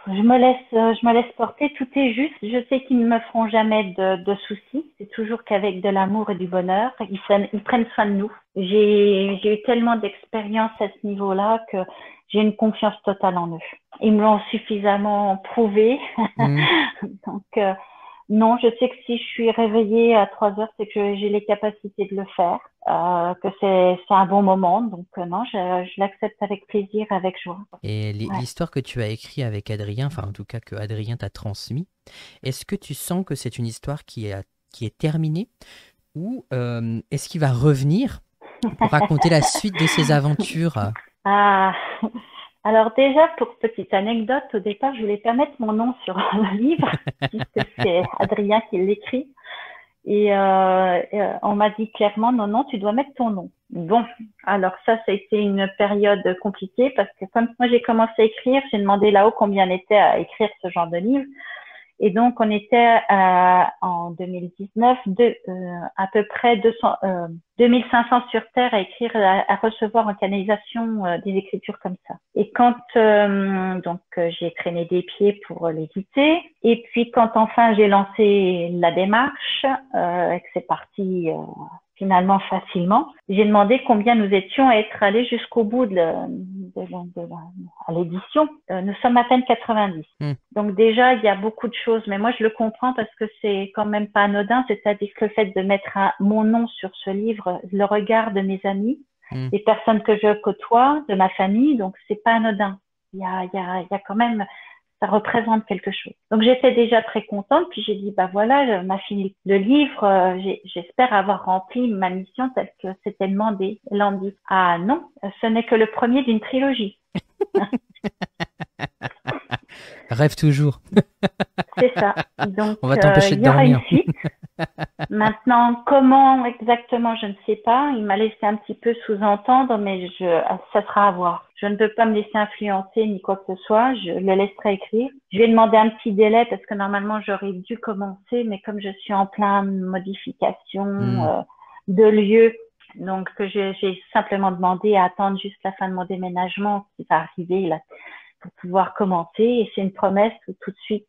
Je me laisse porter, tout est juste. Je sais qu'ils ne me feront jamais de soucis. C'est toujours qu'avec de l'amour et du bonheur, ils prennent soin de nous. J'ai eu tellement d'expérience à ce niveau-là que j'ai une confiance totale en eux. Ils me l'ont suffisamment prouvé. Hmm. Donc, non, je sais que si je suis réveillée à 3 heures, c'est que j'ai les capacités de le faire, que c'est un bon moment. Donc, non, je l'accepte avec plaisir, avec joie. Et Ouais. l'histoire que tu as écrite avec Adrien, enfin en tout cas que Adrien t'a transmis, est-ce que tu sens que c'est une histoire qui est terminée ou est-ce qu'il va revenir pour raconter la suite de ses aventures? Ah, alors déjà, pour petite anecdote, au départ, je voulais pas mettre mon nom sur le livre, puisque c'est Adrien qui l'écrit. Et on m'a dit clairement, non, non, tu dois mettre ton nom. Bon, alors ça a été une période compliquée parce que quand moi j'ai commencé à écrire, j'ai demandé là-haut combien on était à écrire ce genre de livre. Et donc, on était en 2019 à peu près 2500 sur Terre à écrire, à recevoir en canalisation des écritures comme ça. Et quand j'ai traîné des pieds pour l'éditer, et puis quand enfin j'ai lancé la démarche et que c'est parti finalement facilement, j'ai demandé combien nous étions à être allés jusqu'au bout à l'édition. Nous sommes à peine 90. Hmm, Donc déjà, il y a beaucoup de choses, mais moi je le comprends parce que c'est quand même pas anodin, c'est-à-dire que le fait de mettre mon nom sur ce livre, le regard de mes amis, hmm. des personnes que je côtoie, de ma famille, donc c'est pas anodin. Il y a quand même, ça représente quelque chose. Donc j'étais déjà très contente, puis j'ai dit, bah voilà, on a fini le livre, j'espère avoir rempli ma mission telle que c'était demandé. Elle en dit, ah non, ce n'est que le premier d'une trilogie. Rêve toujours. C'est ça. Donc, On va t'empêcher il de y aura une dormir. suite. Maintenant, comment exactement, je ne sais pas. Il m'a laissé un petit peu sous-entendre, mais ça sera à voir. Je ne peux pas me laisser influencer ni quoi que ce soit. Je le laisserai écrire. Je vais demander un petit délai parce que normalement, j'aurais dû commencer, mais comme je suis en pleine modification Hmm. de lieu, donc j'ai simplement demandé à attendre juste la fin de mon déménagement qui va arriver là pour pouvoir commencer. Et c'est une promesse où tout de suite,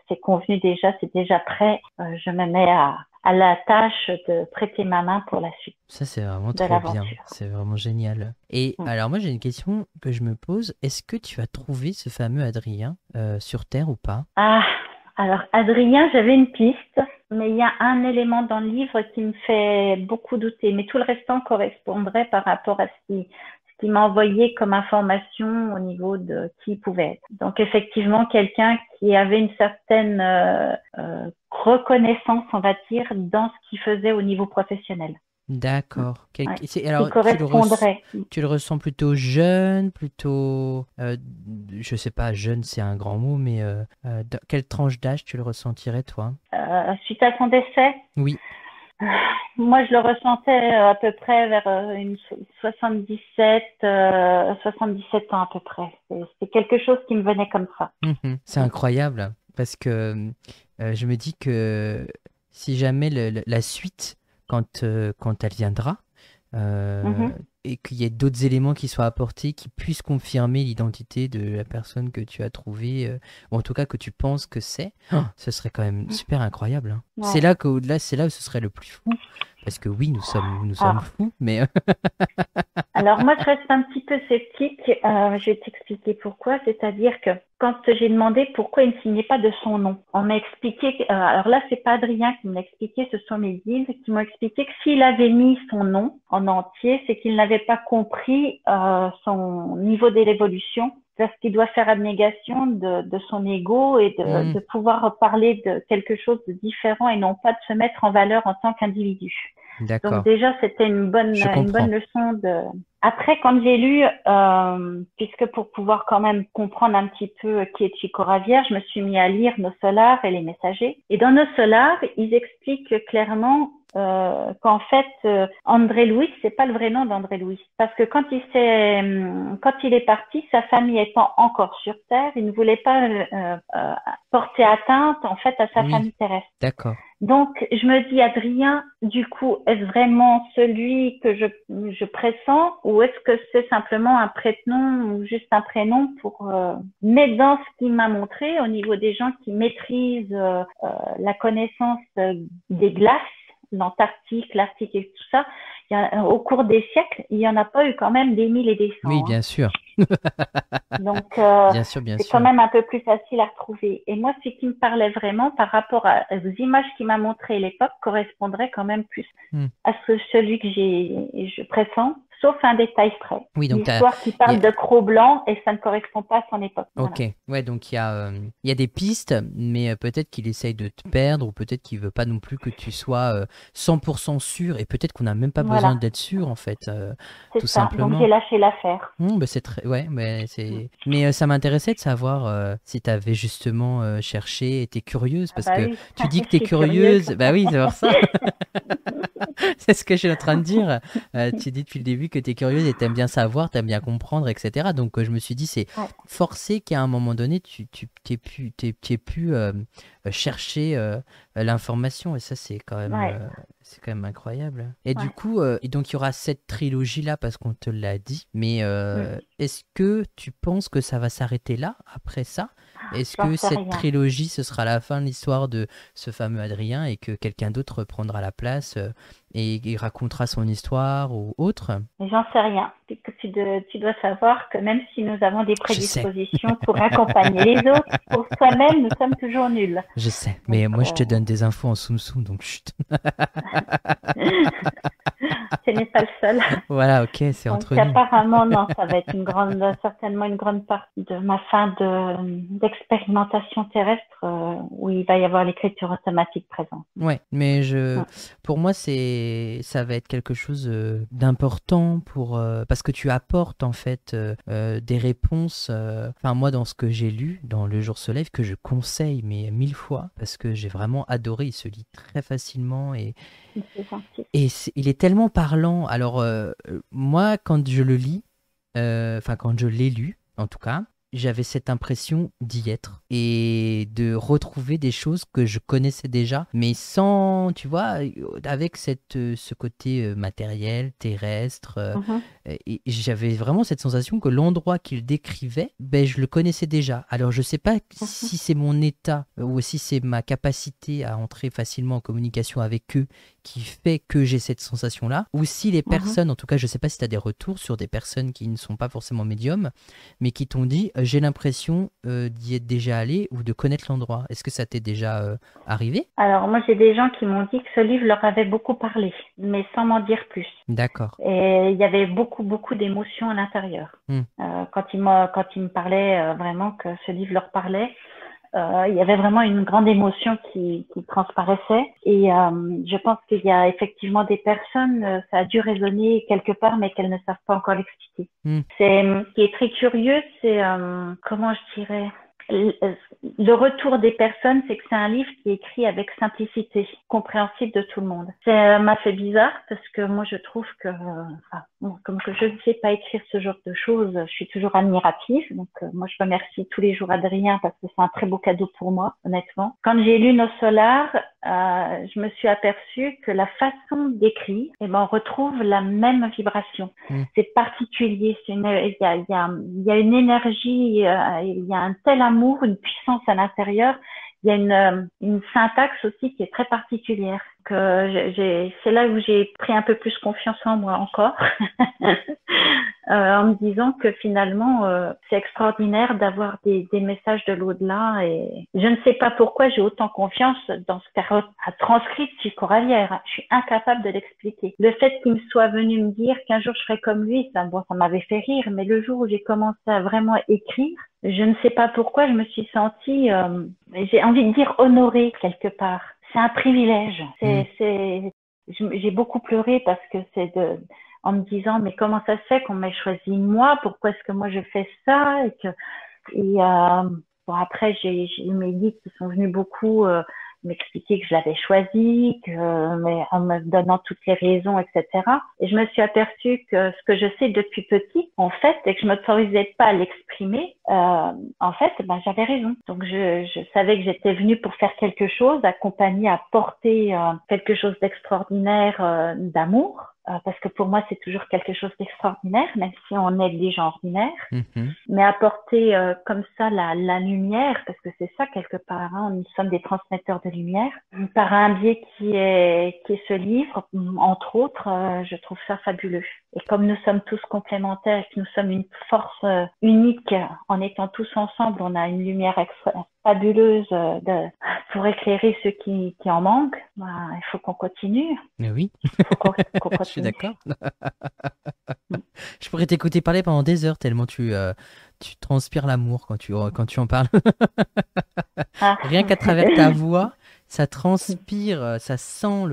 c'est convenu déjà, c'est déjà prêt. Je me mets à la tâche de prêter ma main pour la suite Ça, c'est vraiment de trop bien. l'aventure. C'est vraiment génial. Et Mm. alors, moi, j'ai une question que je me pose. Est-ce que tu as trouvé ce fameux Adrien sur Terre ou pas? Ah, alors Adrien, j'avais une piste, mais il y a un élément dans le livre qui me fait beaucoup douter, mais tout le restant correspondrait par rapport à ce qu'il m'a envoyé comme information au niveau de qui il pouvait être. Donc effectivement, quelqu'un qui avait une certaine reconnaissance, on va dire, dans ce qu'il faisait au niveau professionnel. Mm. D'accord. Ouais. Qui Alors, correspondrait. tu le ressens plutôt jeune, plutôt... je sais pas, jeune, c'est un grand mot, mais dans quelle tranche d'âge tu le ressentirais, toi? Suite à son décès, Oui. moi, je le ressentais à peu près vers une 77, 77 ans à peu près. C'est quelque chose qui me venait comme ça. Mhm. C'est Mm. incroyable, parce que je me dis que si jamais la suite, quand elle viendra, euh, Mhm. et qu'il y ait d'autres éléments qui soient apportés qui puissent confirmer l'identité de la personne que tu as trouvée, ou en tout cas que tu penses que c'est, ce serait quand même super incroyable, hein. C'est Ouais. là qu'au-delà, c'est là où ce serait le plus fou, parce que oui, nous sommes Ah. fous, mais Alors moi, je reste un petit peu sceptique. Je vais t'expliquer pourquoi. C'est-à-dire que quand j'ai demandé pourquoi il ne signait pas de son nom, on m'a expliqué. Alors là, c'est pas Adrien qui me l'a expliqué, ce sont mes guides qui m'ont expliqué que s'il avait mis son nom en entier, c'est qu'il n'avait pas compris son niveau d'évolution parce qu'il doit faire abnégation de son ego et de pouvoir parler de quelque chose de différent et non pas de se mettre en valeur en tant qu'individu. D'accord. Donc déjà, c'était une bonne leçon de... Après, quand j'ai lu, puisque pour pouvoir quand même comprendre un petit peu qui est Chico Ravière, je me suis mis à lire Nos Solars et les Messagers. Et dans Nos Solars, ils expliquent clairement qu'en fait, André Louis, c'est pas le vrai nom d'André Louis. Parce que quand il est parti, sa famille étant encore sur Terre, il ne voulait pas porter atteinte, en fait, à sa famille terrestre. D'accord. Donc, je me dis, Adrien, du coup, est-ce vraiment celui que je pressens ou est-ce que c'est simplement un prénom ou juste un prénom pour... Mais dans ce qu'il m'a montré, au niveau des gens qui maîtrisent la connaissance des glaces, l'Antarctique, l'Arctique et tout ça, au cours des siècles, il n'y en a pas eu quand même des mille et des cents. Oui, bien sûr. Donc, bien sûr. c'est quand même un peu plus facile à retrouver. Et moi, ce qui me parlait vraiment par rapport aux images qu'il m'a montrées à l'époque correspondrait quand même plus à celui que je pressens, sauf un détail près. Oui, donc l'histoire qui parle de Cro-Blanc et ça ne correspond pas à son époque. Ok, voilà. Ouais, donc il y a des pistes, mais peut-être qu'il essaye de te perdre ou peut-être qu'il veut pas non plus que tu sois 100% sûr et peut-être qu'on n'a même pas besoin d'être sûr en fait, tout simplement. Donc j'ai lâché l'affaire. Bah c'est très, ouais, mais ça m'intéressait de savoir si tu avais justement cherché et t'es curieuse parce que tu dis que t'es curieuse. Bah oui, c'est pour ça. C'est ce que je suis en train de dire. Tu dis depuis le début que tu es curieuse et tu aimes bien savoir, tu aimes bien comprendre, etc. Donc je me suis dit, c'est forcé qu'à un moment donné, tu aies pu chercher l'information. Et ça, c'est quand même incroyable. Et du coup, donc il y aura cette trilogie-là parce qu'on te l'a dit. Mais est-ce que tu penses que ça va s'arrêter là, après ça? Est-ce que cette trilogie, ce sera la fin de l'histoire de ce fameux Adrien et que quelqu'un d'autre prendra la place et il racontera son histoire ou autre? J'en sais rien. Tu dois savoir que même si nous avons des prédispositions pour accompagner les autres, pour soi-même, nous sommes toujours nuls. Je sais, mais donc, moi je te donne des infos en soum-soum, donc chut. Ce n'est pas le seul. Voilà, ok, c'est donc, entre nous. Apparemment, non, ça va être certainement une grande partie de ma fin d'expérimentation terrestre où il va y avoir l'écriture automatique présente. Ouais, mais pour moi, ça va être quelque chose d'important parce que tu apportes en fait des réponses. Enfin, moi, dans ce que j'ai lu dans Le Jour se lève, que je conseille mais 1000 fois parce que j'ai vraiment adoré. Il se lit très facilement et il est tellement parlant. Alors, moi, quand je le lis, quand je l'ai lu, en tout cas, j'avais cette impression d'y être et de retrouver des choses que je connaissais déjà, mais sans, tu vois, avec ce côté matériel, terrestre. Et j'avais vraiment cette sensation que l'endroit qu'il décrivait, je le connaissais déjà. Alors, je sais pas si c'est mon état ou si c'est ma capacité à entrer facilement en communication avec eux qui fait que j'ai cette sensation-là, ou si les personnes, en tout cas, je sais pas si tu as des retours sur des personnes qui ne sont pas forcément médiums, mais qui t'ont dit j'ai l'impression d'y être déjà allé ou de connaître l'endroit. Est-ce que ça t'est déjà arrivé? Alors moi j'ai des gens qui m'ont dit que ce livre leur avait beaucoup parlé, mais sans m'en dire plus. D'accord. Et il y avait beaucoup d'émotions à l'intérieur. Quand ils me parlaient vraiment que ce livre leur parlait, il y avait vraiment une grande émotion qui transparaissait. Et je pense qu'il y a effectivement des personnes, ça a dû résonner quelque part, mais qu'elles ne savent pas encore l'expliquer. Ce qui est très curieux, c'est, comment je dirais, le retour des personnes, c'est que c'est un livre qui est écrit avec simplicité, compréhensible de tout le monde. Ça m'a fait bizarre parce que moi je trouve que, comme que je ne sais pas écrire ce genre de choses, je suis toujours admirative. Donc moi je remercie tous les jours Adrien parce que c'est un très beau cadeau pour moi, honnêtement. Quand j'ai lu Nos Solars, je me suis aperçue que la façon d'écrire, on retrouve la même vibration. C'est particulier, il y a une énergie, il y a un tel amour, une puissance à l'intérieur. Il y a une syntaxe aussi qui est très particulière. C'est là où j'ai pris un peu plus confiance en moi encore. en me disant que finalement, c'est extraordinaire d'avoir des messages de l'au-delà. Et je ne sais pas pourquoi j'ai autant confiance dans ce qu'a transcrit Chico Ravière. Je suis incapable de l'expliquer. Le fait qu'il me soit venu me dire qu'un jour je serais comme lui, ça m'avait fait rire. Mais le jour où j'ai commencé à vraiment écrire, je ne sais pas pourquoi je me suis sentie, j'ai envie de dire honorée quelque part. C'est un privilège. J'ai beaucoup pleuré parce que en me disant, mais comment ça se fait qu'on m'ait choisi moi? Pourquoi est-ce que moi je fais ça? Bon, après, j'ai mes guides qui sont venus beaucoup m'expliquer que je l'avais choisi, mais en me donnant toutes les raisons, etc. Et je me suis aperçue que ce que je sais depuis petit, en fait, et que je m'autorisais pas à l'exprimer, en fait, j'avais raison. Donc, je savais que j'étais venue pour faire quelque chose, accompagner, à porter quelque chose d'extraordinaire, d'amour. Parce que pour moi, c'est toujours quelque chose d'extraordinaire, même si on aide les gens ordinaires. Mais apporter comme ça la lumière, parce que c'est ça quelque part, hein, nous sommes des transmetteurs de lumière, par un biais qui est ce livre, entre autres, je trouve ça fabuleux. Et comme nous sommes tous complémentaires et que nous sommes une force unique, en étant tous ensemble, on a une lumière fabuleuse pour éclairer ceux qui en manquent. Il faut qu'on continue. Oui, faut qu'on continue. je suis d'accord. Je pourrais t'écouter parler pendant des heures tellement tu transpires l'amour quand tu en parles. Rien qu'à travers ta voix, ça transpire, ça sent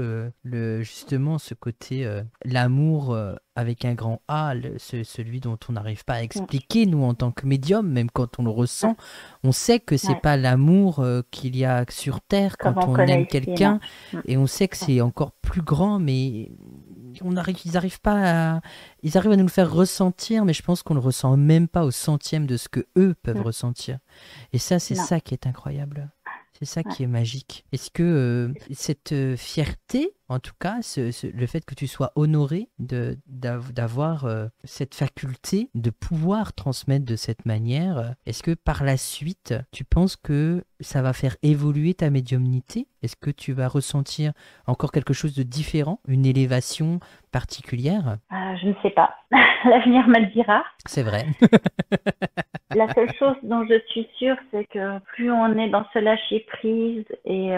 justement ce côté l'amour avec un grand A, celui dont on n'arrive pas à expliquer, nous, en tant que médium, même quand on le ressent, on sait que c'est pas l'amour qu'il y a sur Terre quand on aime quelqu'un, et on sait que c'est encore plus grand, mais ils arrivent à nous le faire ressentir, mais je pense qu'on le ressent même pas au centième de ce que eux peuvent ressentir. Et ça, c'est ça qui est incroyable. C'est ça qui est magique. Est-ce que cette fierté, en tout cas, le fait que tu sois honoré d'avoir cette faculté de pouvoir transmettre de cette manière, est-ce que par la suite, tu penses que ça va faire évoluer ta médiumnité? Est-ce que tu vas ressentir encore quelque chose de différent, une élévation particulière? Je ne sais pas. L'avenir me le dira. C'est vrai. La seule chose dont je suis sûre, c'est que plus on est dans ce lâcher-prise et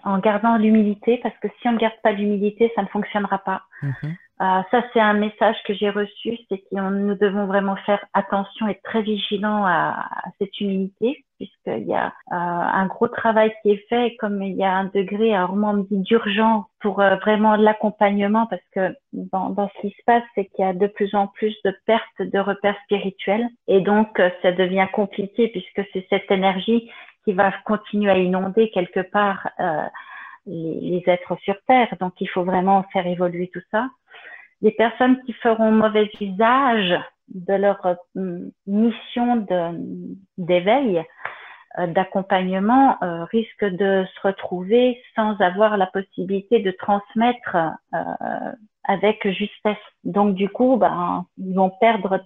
en gardant l'humilité, parce que si on ne garde pas l'humilité, ça ne fonctionnera pas. Ça, c'est un message que j'ai reçu, c'est que nous devons vraiment faire attention et être très vigilants à cette humilité, puisqu'il y a un gros travail qui est fait, et comme il y a un degré, alors moi on me dit d'urgence pour vraiment l'accompagnement, parce que dans ce qui se passe, c'est qu'il y a de plus en plus de pertes de repères spirituels, et donc ça devient compliqué, puisque c'est cette énergie qui va continuer à inonder quelque part les êtres sur Terre, donc il faut vraiment faire évoluer tout ça. Les personnes qui feront mauvais usage de leur mission d'éveil, d'accompagnement, risquent de se retrouver sans avoir la possibilité de transmettre avec justesse. Donc du coup, ils vont perdre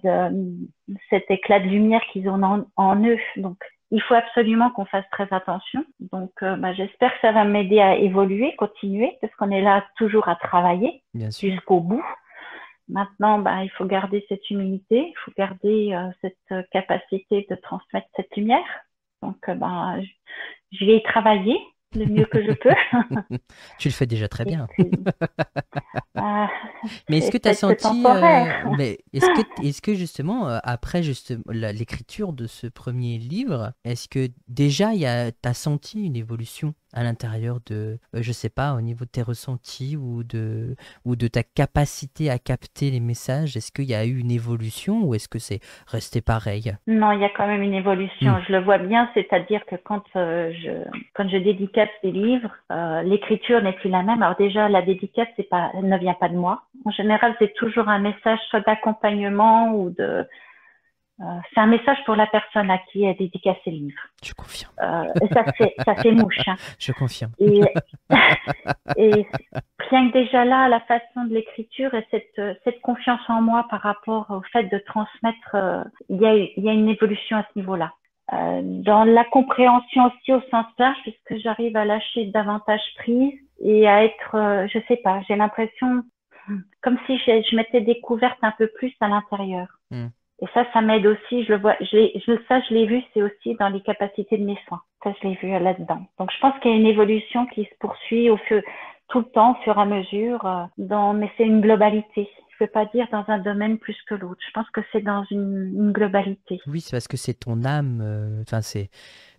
cet éclat de lumière qu'ils ont en eux. Donc il faut absolument qu'on fasse très attention. Donc j'espère que ça va m'aider à évoluer, continuer, parce qu'on est là toujours à travailler jusqu'au bout. Maintenant, il faut garder cette humilité, il faut garder cette capacité de transmettre cette lumière. Donc, je vais y travailler le mieux que je peux. Tu le fais déjà très bien. Puis, mais est-ce que tu as senti, mais est-ce que justement, après l'écriture de ce premier livre, est-ce que déjà tu as senti une évolution à l'intérieur de, je sais pas, au niveau de tes ressentis ou de ta capacité à capter les messages? Est-ce qu'il y a eu une évolution ou est-ce que c'est resté pareil? Non, il y a quand même une évolution. Je le vois bien, c'est-à-dire que quand je dédicace des livres, l'écriture n'est plus la même. Alors déjà, la dédicace ne vient pas de moi. En général, c'est toujours un message soit d'accompagnement ou c'est un message pour la personne à qui est dédicacé le livre. Je confirme. Ça fait mouche. Hein. Je confirme. Et rien que déjà là, la façon de l'écriture et cette confiance en moi par rapport au fait de transmettre, il y a une évolution à ce niveau-là. Dans la compréhension aussi au sens large, puisque j'arrive à lâcher davantage prise et à être, je sais pas, j'ai l'impression comme si je m'étais découverte un peu plus à l'intérieur. Mm. Et ça m'aide aussi, je le vois, je l'ai vu, c'est aussi dans les capacités de mes soins. Ça, je l'ai vu là-dedans. Donc, je pense qu'il y a une évolution qui se poursuit tout le temps, au fur et à mesure, mais c'est une globalité. Je ne peux pas dire dans un domaine plus que l'autre. Je pense que c'est dans une globalité. Oui, c'est parce que c'est ton âme. Enfin,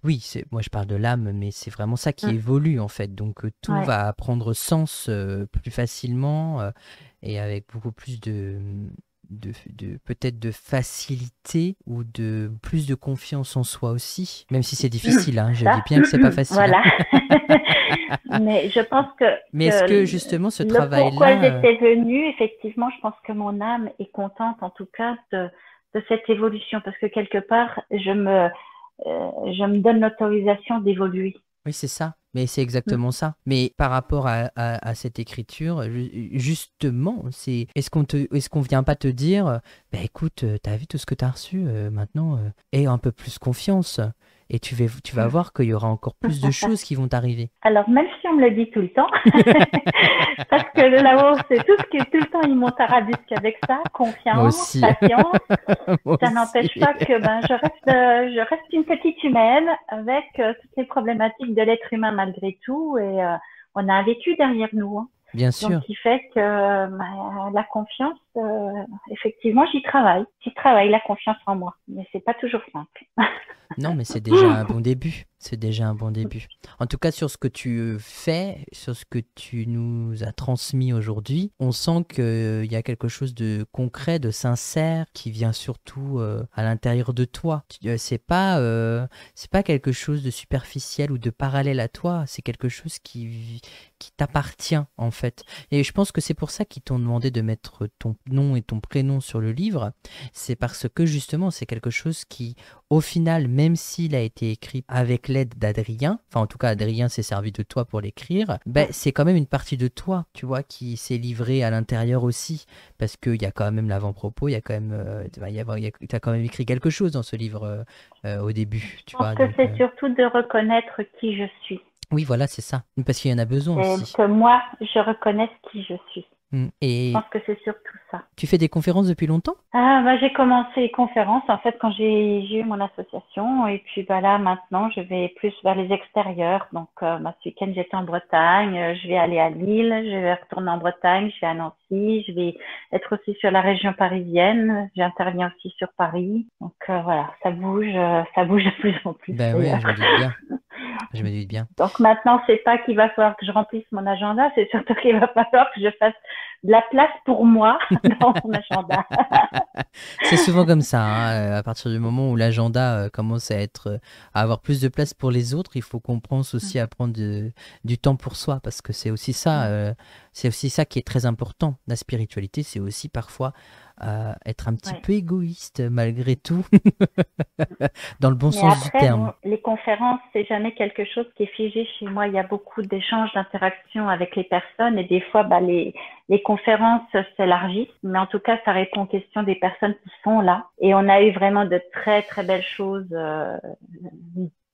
oui, moi je parle de l'âme, mais c'est vraiment ça qui évolue en fait. Donc tout va prendre sens plus facilement et avec beaucoup plus peut-être de facilité ou de plus de confiance en soi aussi, même si c'est difficile, hein, je dis bien que c'est pas facile. Voilà. Mais je pense que mais est-ce que justement ce travail-là, pourquoi j'étais venue, effectivement, je pense que mon âme est contente en tout cas de cette évolution, parce que quelque part je me donne l'autorisation d'évoluer. Oui, c'est ça. Mais c'est exactement ça. Mais par rapport à cette écriture, justement, est-ce qu'on vient pas te dire, bah écoute, t'as vu tout ce que t'as reçu, maintenant, aie un peu plus confiance. Et tu vas voir qu'il y aura encore plus de choses qui vont t'arriver. Alors, même si on me le dit tout le temps, parce que là-haut, c'est tout le temps, ils montent à rabusque avec ça, confiance, patience. Ça n'empêche pas que je reste une petite humaine avec toutes les problématiques de l'être humain malgré tout. Et on a un vécu derrière nous. Hein. Bien sûr. Donc, qui fait que la confiance, effectivement, j'y travaille. J'y travaille la confiance en moi. Mais c'est pas toujours simple. Non, mais c'est déjà un bon début. C'est déjà un bon début. En tout cas, sur ce que tu fais, sur ce que tu nous as transmis aujourd'hui, on sent qu'il y a quelque chose de concret, de sincère, qui vient surtout à l'intérieur de toi. C'est pas quelque chose de superficiel ou de parallèle à toi. C'est quelque chose qui t'appartient, en fait. Et je pense que c'est pour ça qu'ils t'ont demandé de mettre ton nom et ton prénom sur le livre. C'est parce que, justement, c'est quelque chose qui, au final, même s'il a été écrit avec l'aide d'Adrien, enfin en tout cas Adrien s'est servi de toi pour l'écrire, c'est quand même une partie de toi, tu vois, qui s'est livrée à l'intérieur aussi, parce qu'il y a quand même l'avant-propos, il y a quand même, t'as quand même écrit quelque chose dans ce livre au début, tu vois. Je pense que c'est surtout de reconnaître qui je suis. Oui, voilà, c'est ça, parce qu'il y en a besoin aussi. Que moi, je reconnaisse qui je suis. Et je pense que c'est surtout ça. Tu fais des conférences depuis longtemps ? J'ai commencé les conférences en fait quand j'ai eu mon association, et puis là maintenant je vais plus vers les extérieurs. Donc ce week-end j'étais en Bretagne, je vais aller à Lille, je vais retourner en Bretagne, je vais à Nancy, je vais être aussi sur la région parisienne, j'interviens aussi sur Paris. Donc voilà, ça bouge de plus en plus. Ben oui, je me doute bien. Je me doute bien. Donc maintenant, c'est pas qu'il va falloir que je remplisse mon agenda, c'est surtout qu'il va falloir que je fasse de la place pour moi dans mon agenda. C'est souvent comme ça, hein. À partir du moment où l'agenda commence à avoir plus de place pour les autres, il faut qu'on pense aussi à prendre du temps pour soi, parce que c'est aussi ça qui est très important. La spiritualité, c'est aussi parfois être un petit peu égoïste malgré tout, dans le bon sens du terme. Les conférences, c'est jamais quelque chose qui est figé chez moi. Il y a beaucoup d'échanges, d'interactions avec les personnes, et des fois, les conférences s'élargissent, mais en tout cas, ça répond aux questions des personnes qui sont là. Et on a eu vraiment de très, très belles choses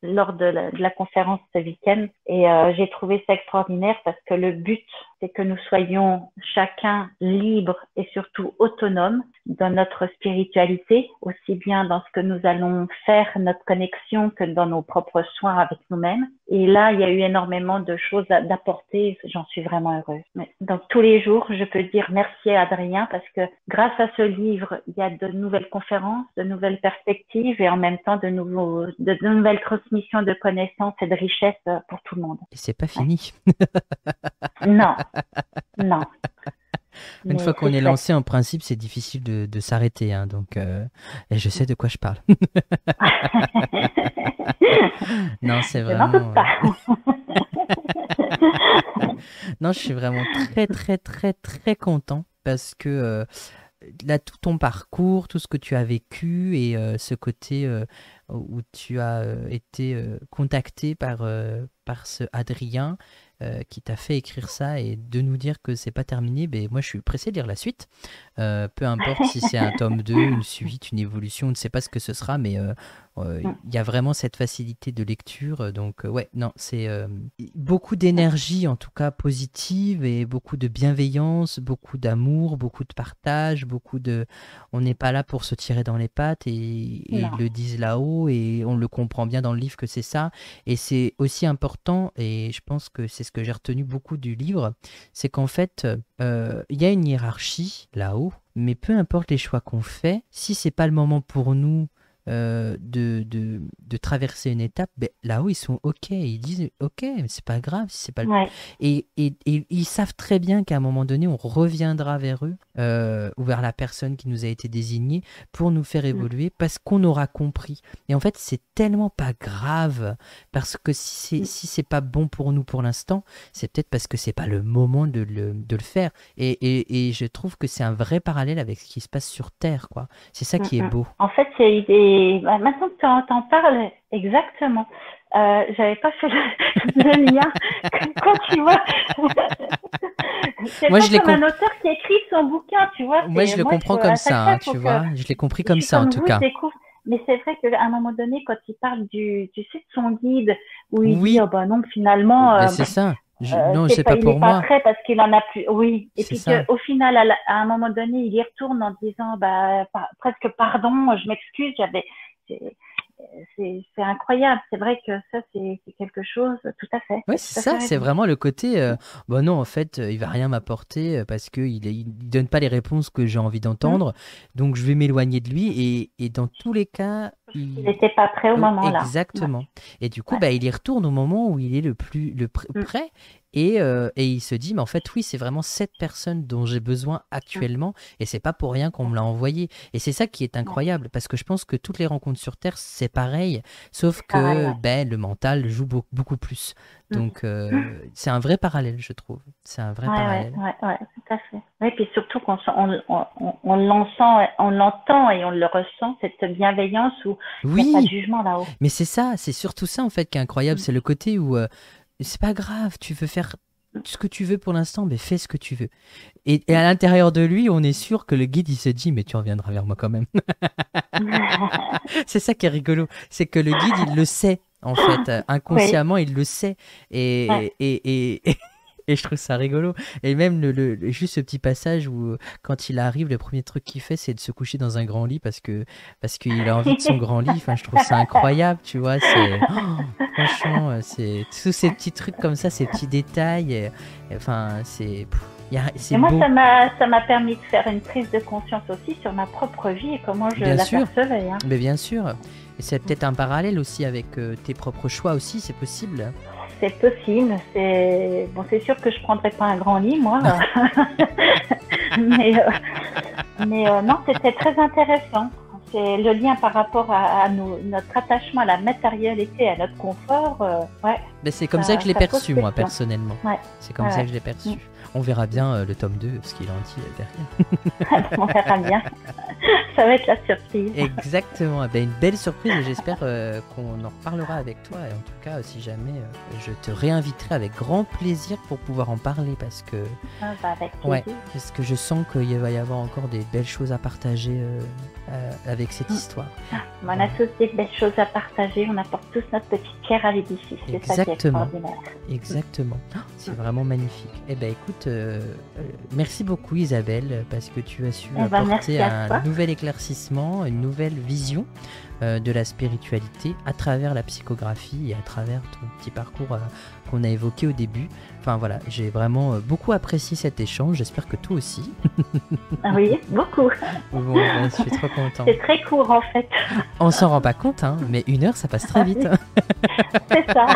lors de la conférence ce week-end, et j'ai trouvé ça extraordinaire parce que le but, c'est que nous soyons chacun libres et surtout autonomes dans notre spiritualité, aussi bien dans ce que nous allons faire, notre connexion, que dans nos propres soins avec nous-mêmes. Et là, il y a eu énormément de choses d'apporter, j'en suis vraiment heureuse. Donc tous les jours, je peux dire merci à Adrien, parce que grâce à ce livre, il y a de nouvelles conférences, de nouvelles perspectives, et en même temps de nouvelles transmissions de connaissances et de richesses pour tout le monde. Et c'est pas fini. Non. Une fois qu'on est lancé, en principe, c'est difficile de s'arrêter, hein, donc et je sais de quoi je parle. Non, c'est vraiment. Non, je suis vraiment très, très, très, très content, parce que là, tout ton parcours, tout ce que tu as vécu, et ce côté où tu as été contacté par ce Adrien qui t'a fait écrire ça, et de nous dire que c'est pas terminé, mais moi je suis pressé de lire la suite. Peu importe si c'est un tome 2, une suite, une évolution, on ne sait pas ce que ce sera, mais il y a vraiment cette facilité de lecture. Donc, ouais, non, c'est beaucoup d'énergie, en tout cas positive, et beaucoup de bienveillance, beaucoup d'amour, beaucoup de partage, beaucoup de... On n'est pas là pour se tirer dans les pattes, et ils Non. le disent là-haut, et on le comprend bien dans le livre que c'est ça. Et c'est aussi important, et je pense que c'est ce que j'ai retenu beaucoup du livre, c'est qu'en fait, il y a une hiérarchie là-haut, mais peu importe les choix qu'on fait, si c'est pas le moment pour nous de traverser une étape, ben, là-haut ils sont ok, ils disent ok, mais c'est pas grave si c'est pas le... Ouais. Et ils savent très bien qu'à un moment donné on reviendra vers eux, ou vers la personne qui nous a été désignée pour nous faire évoluer, parce qu'on aura compris. Et en fait c'est tellement pas grave, parce que si c'est pas bon pour nous pour l'instant, c'est peut-être parce que c'est pas le moment de le faire. Et je trouve que c'est un vrai parallèle avec ce qui se passe sur Terre, quoi. C'est ça qui est beau. En fait, maintenant que tu en parles, exactement. J'avais pas fait le lien. Quand tu vois, c'est Moi, pas je l'ai comme un auteur qui écrit son bouquin, tu vois. Moi, je le comprends comme ça, hein, tu vois. Je l'ai compris comme ça, en tout cas. Mais c'est vrai qu'à un moment donné, quand il parle tu sais, de son guide, où il Oui. dit, oh bah non, finalement, Mais c'est ça. Non, c'est pas il pour est moi. pas prêt parce qu'il en a plus. Oui. Et puis ça. qu'au final, à un moment donné, il y retourne en disant, bah, presque pardon, je m'excuse, c'est incroyable. C'est vrai que ça, c'est quelque chose, tout à fait. Oui, c'est ça, c'est vraiment le côté, bon non, en fait, il va rien m'apporter parce qu'il donne pas les réponses que j'ai envie d'entendre, donc je vais m'éloigner de lui, et dans tous les cas... Il n'était pas prêt au moment-là. Exactement. Ouais. Et du coup, bah, il y retourne au moment où il est le plus prêt, et il se dit, mais en fait, oui, c'est vraiment cette personne dont j'ai besoin actuellement, et c'est pas pour rien qu'on me l'a envoyé. Et c'est ça qui est incroyable, parce que je pense que toutes les rencontres sur Terre, c'est pareil, sauf que ben, le mental joue beaucoup plus. Donc, c'est un vrai parallèle, je trouve. C'est un vrai parallèle. Ouais, tout à fait. Oui, puis surtout qu'on l'entend et on le ressent, cette bienveillance où il n'y a pas de jugement là-haut. Mais c'est ça, c'est surtout ça en fait qui est incroyable, c'est le côté où c'est pas grave, tu veux faire ce que tu veux pour l'instant, mais fais ce que tu veux. Et à l'intérieur de lui, on est sûr que le guide, il se dit, mais tu reviendras vers moi quand même. C'est ça qui est rigolo, c'est que le guide, il le sait, en fait, inconsciemment, il le sait. Et je trouve ça rigolo. Et même juste ce petit passage où, quand il arrive, le premier truc qu'il fait, c'est de se coucher dans un grand lit parce qu'il a envie de son grand lit. Enfin, je trouve ça incroyable, tu vois. Franchement, c'est tous ces petits trucs comme ça, ces petits détails. Enfin, c'est moi, beau. ça m'a permis de faire une prise de conscience aussi sur ma propre vie et comment je l'apercevais. Hein. Mais bien sûr. Et c'est peut-être un parallèle aussi avec tes propres choix aussi, c'est possible. C'est possible. C'est sûr que je prendrais pas un grand lit, moi. mais non, c'était très intéressant. C'est le lien par rapport à notre attachement à la matérialité, à notre confort. Mais c'est comme ça que je l'ai perçu, moi, personnellement. Ouais. C'est comme ça que je l'ai perçu. On verra bien le tome 2, ce qu'il en dit derrière. On verra bien. Ça va être la surprise. Exactement. Ben, une belle surprise, et j'espère qu'on en reparlera avec toi. Et en tout cas, si jamais, je te réinviterai avec grand plaisir pour pouvoir en parler, parce que, avec plaisir. parce que je sens qu'il va y avoir encore des belles choses à partager avec cette histoire. On a tous des belles choses à partager. On apporte tous notre petite pierre à l'édifice. C'est ça qui est extraordinaire. Exactement. C'est vraiment magnifique. Eh ben, écoute, merci beaucoup Isabelle, parce que tu as su apporter un nouvel éclaircissement, une nouvelle vision de la spiritualité à travers la psychographie et à travers ton petit parcours qu'on a évoqué au début. Enfin voilà, j'ai vraiment beaucoup apprécié cet échange, j'espère que toi aussi. Oui, beaucoup. Bon, je suis trop content. C'est très court en fait. On s'en rend pas compte, hein, mais 1 heure ça passe très vite. C'est ça.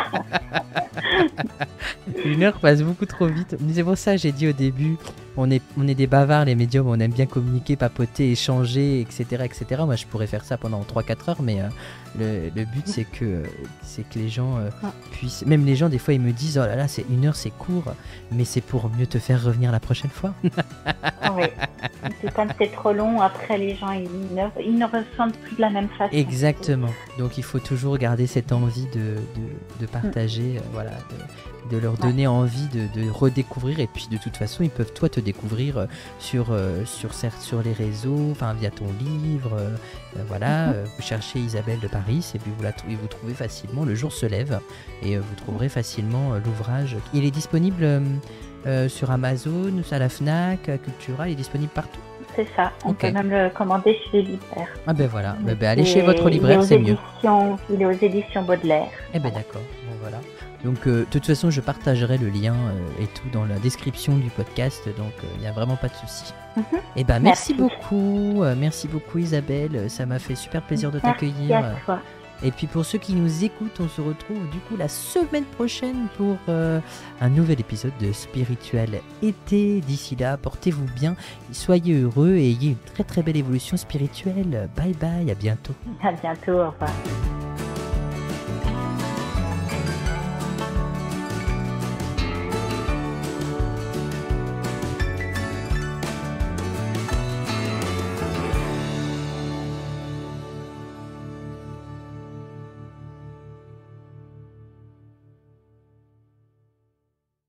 1 heure passe beaucoup trop vite. C'est pour ça que j'ai dit au début, on est des bavards les médiums, on aime bien communiquer, papoter, échanger, etc. etc. Moi je pourrais faire ça pendant 3-4 heures, mais le but c'est que les gens puissent... Même les gens des fois ils me disent, oh là là, c'est 1 heure, c'est court, mais c'est pour mieux te faire revenir la prochaine fois. Oui, c'est quand c'est trop long, après les gens ils ne ressentent plus de la même façon. Exactement, donc il faut toujours garder cette envie de partager, voilà, de leur donner envie de redécouvrir. Et puis de toute façon, ils peuvent toi te découvrir sur les réseaux, enfin via ton livre. Voilà, vous cherchez Isabelle de Paris et puis vous trouvez facilement. Le jour se lève et vous trouverez facilement l'ouvrage. Il est disponible sur Amazon, à la Fnac, à Cultura, il est disponible partout. C'est ça, on peut même le commander chez les libraires. Ah ben voilà, allez chez votre libraire, c'est mieux. Il est aux éditions Baudelaire. Eh ben d'accord, bon voilà. Donc de toute façon, je partagerai le lien et tout dans la description du podcast, donc il n'y a vraiment pas de souci. Et ben merci beaucoup Isabelle, ça m'a fait super plaisir de t'accueillir. Merci à toi. Et puis pour ceux qui nous écoutent, on se retrouve du coup la semaine prochaine pour un nouvel épisode de Spirituel Été. D'ici là, portez-vous bien, soyez heureux et ayez une très très belle évolution spirituelle. Bye bye, à bientôt. À bientôt, au revoir.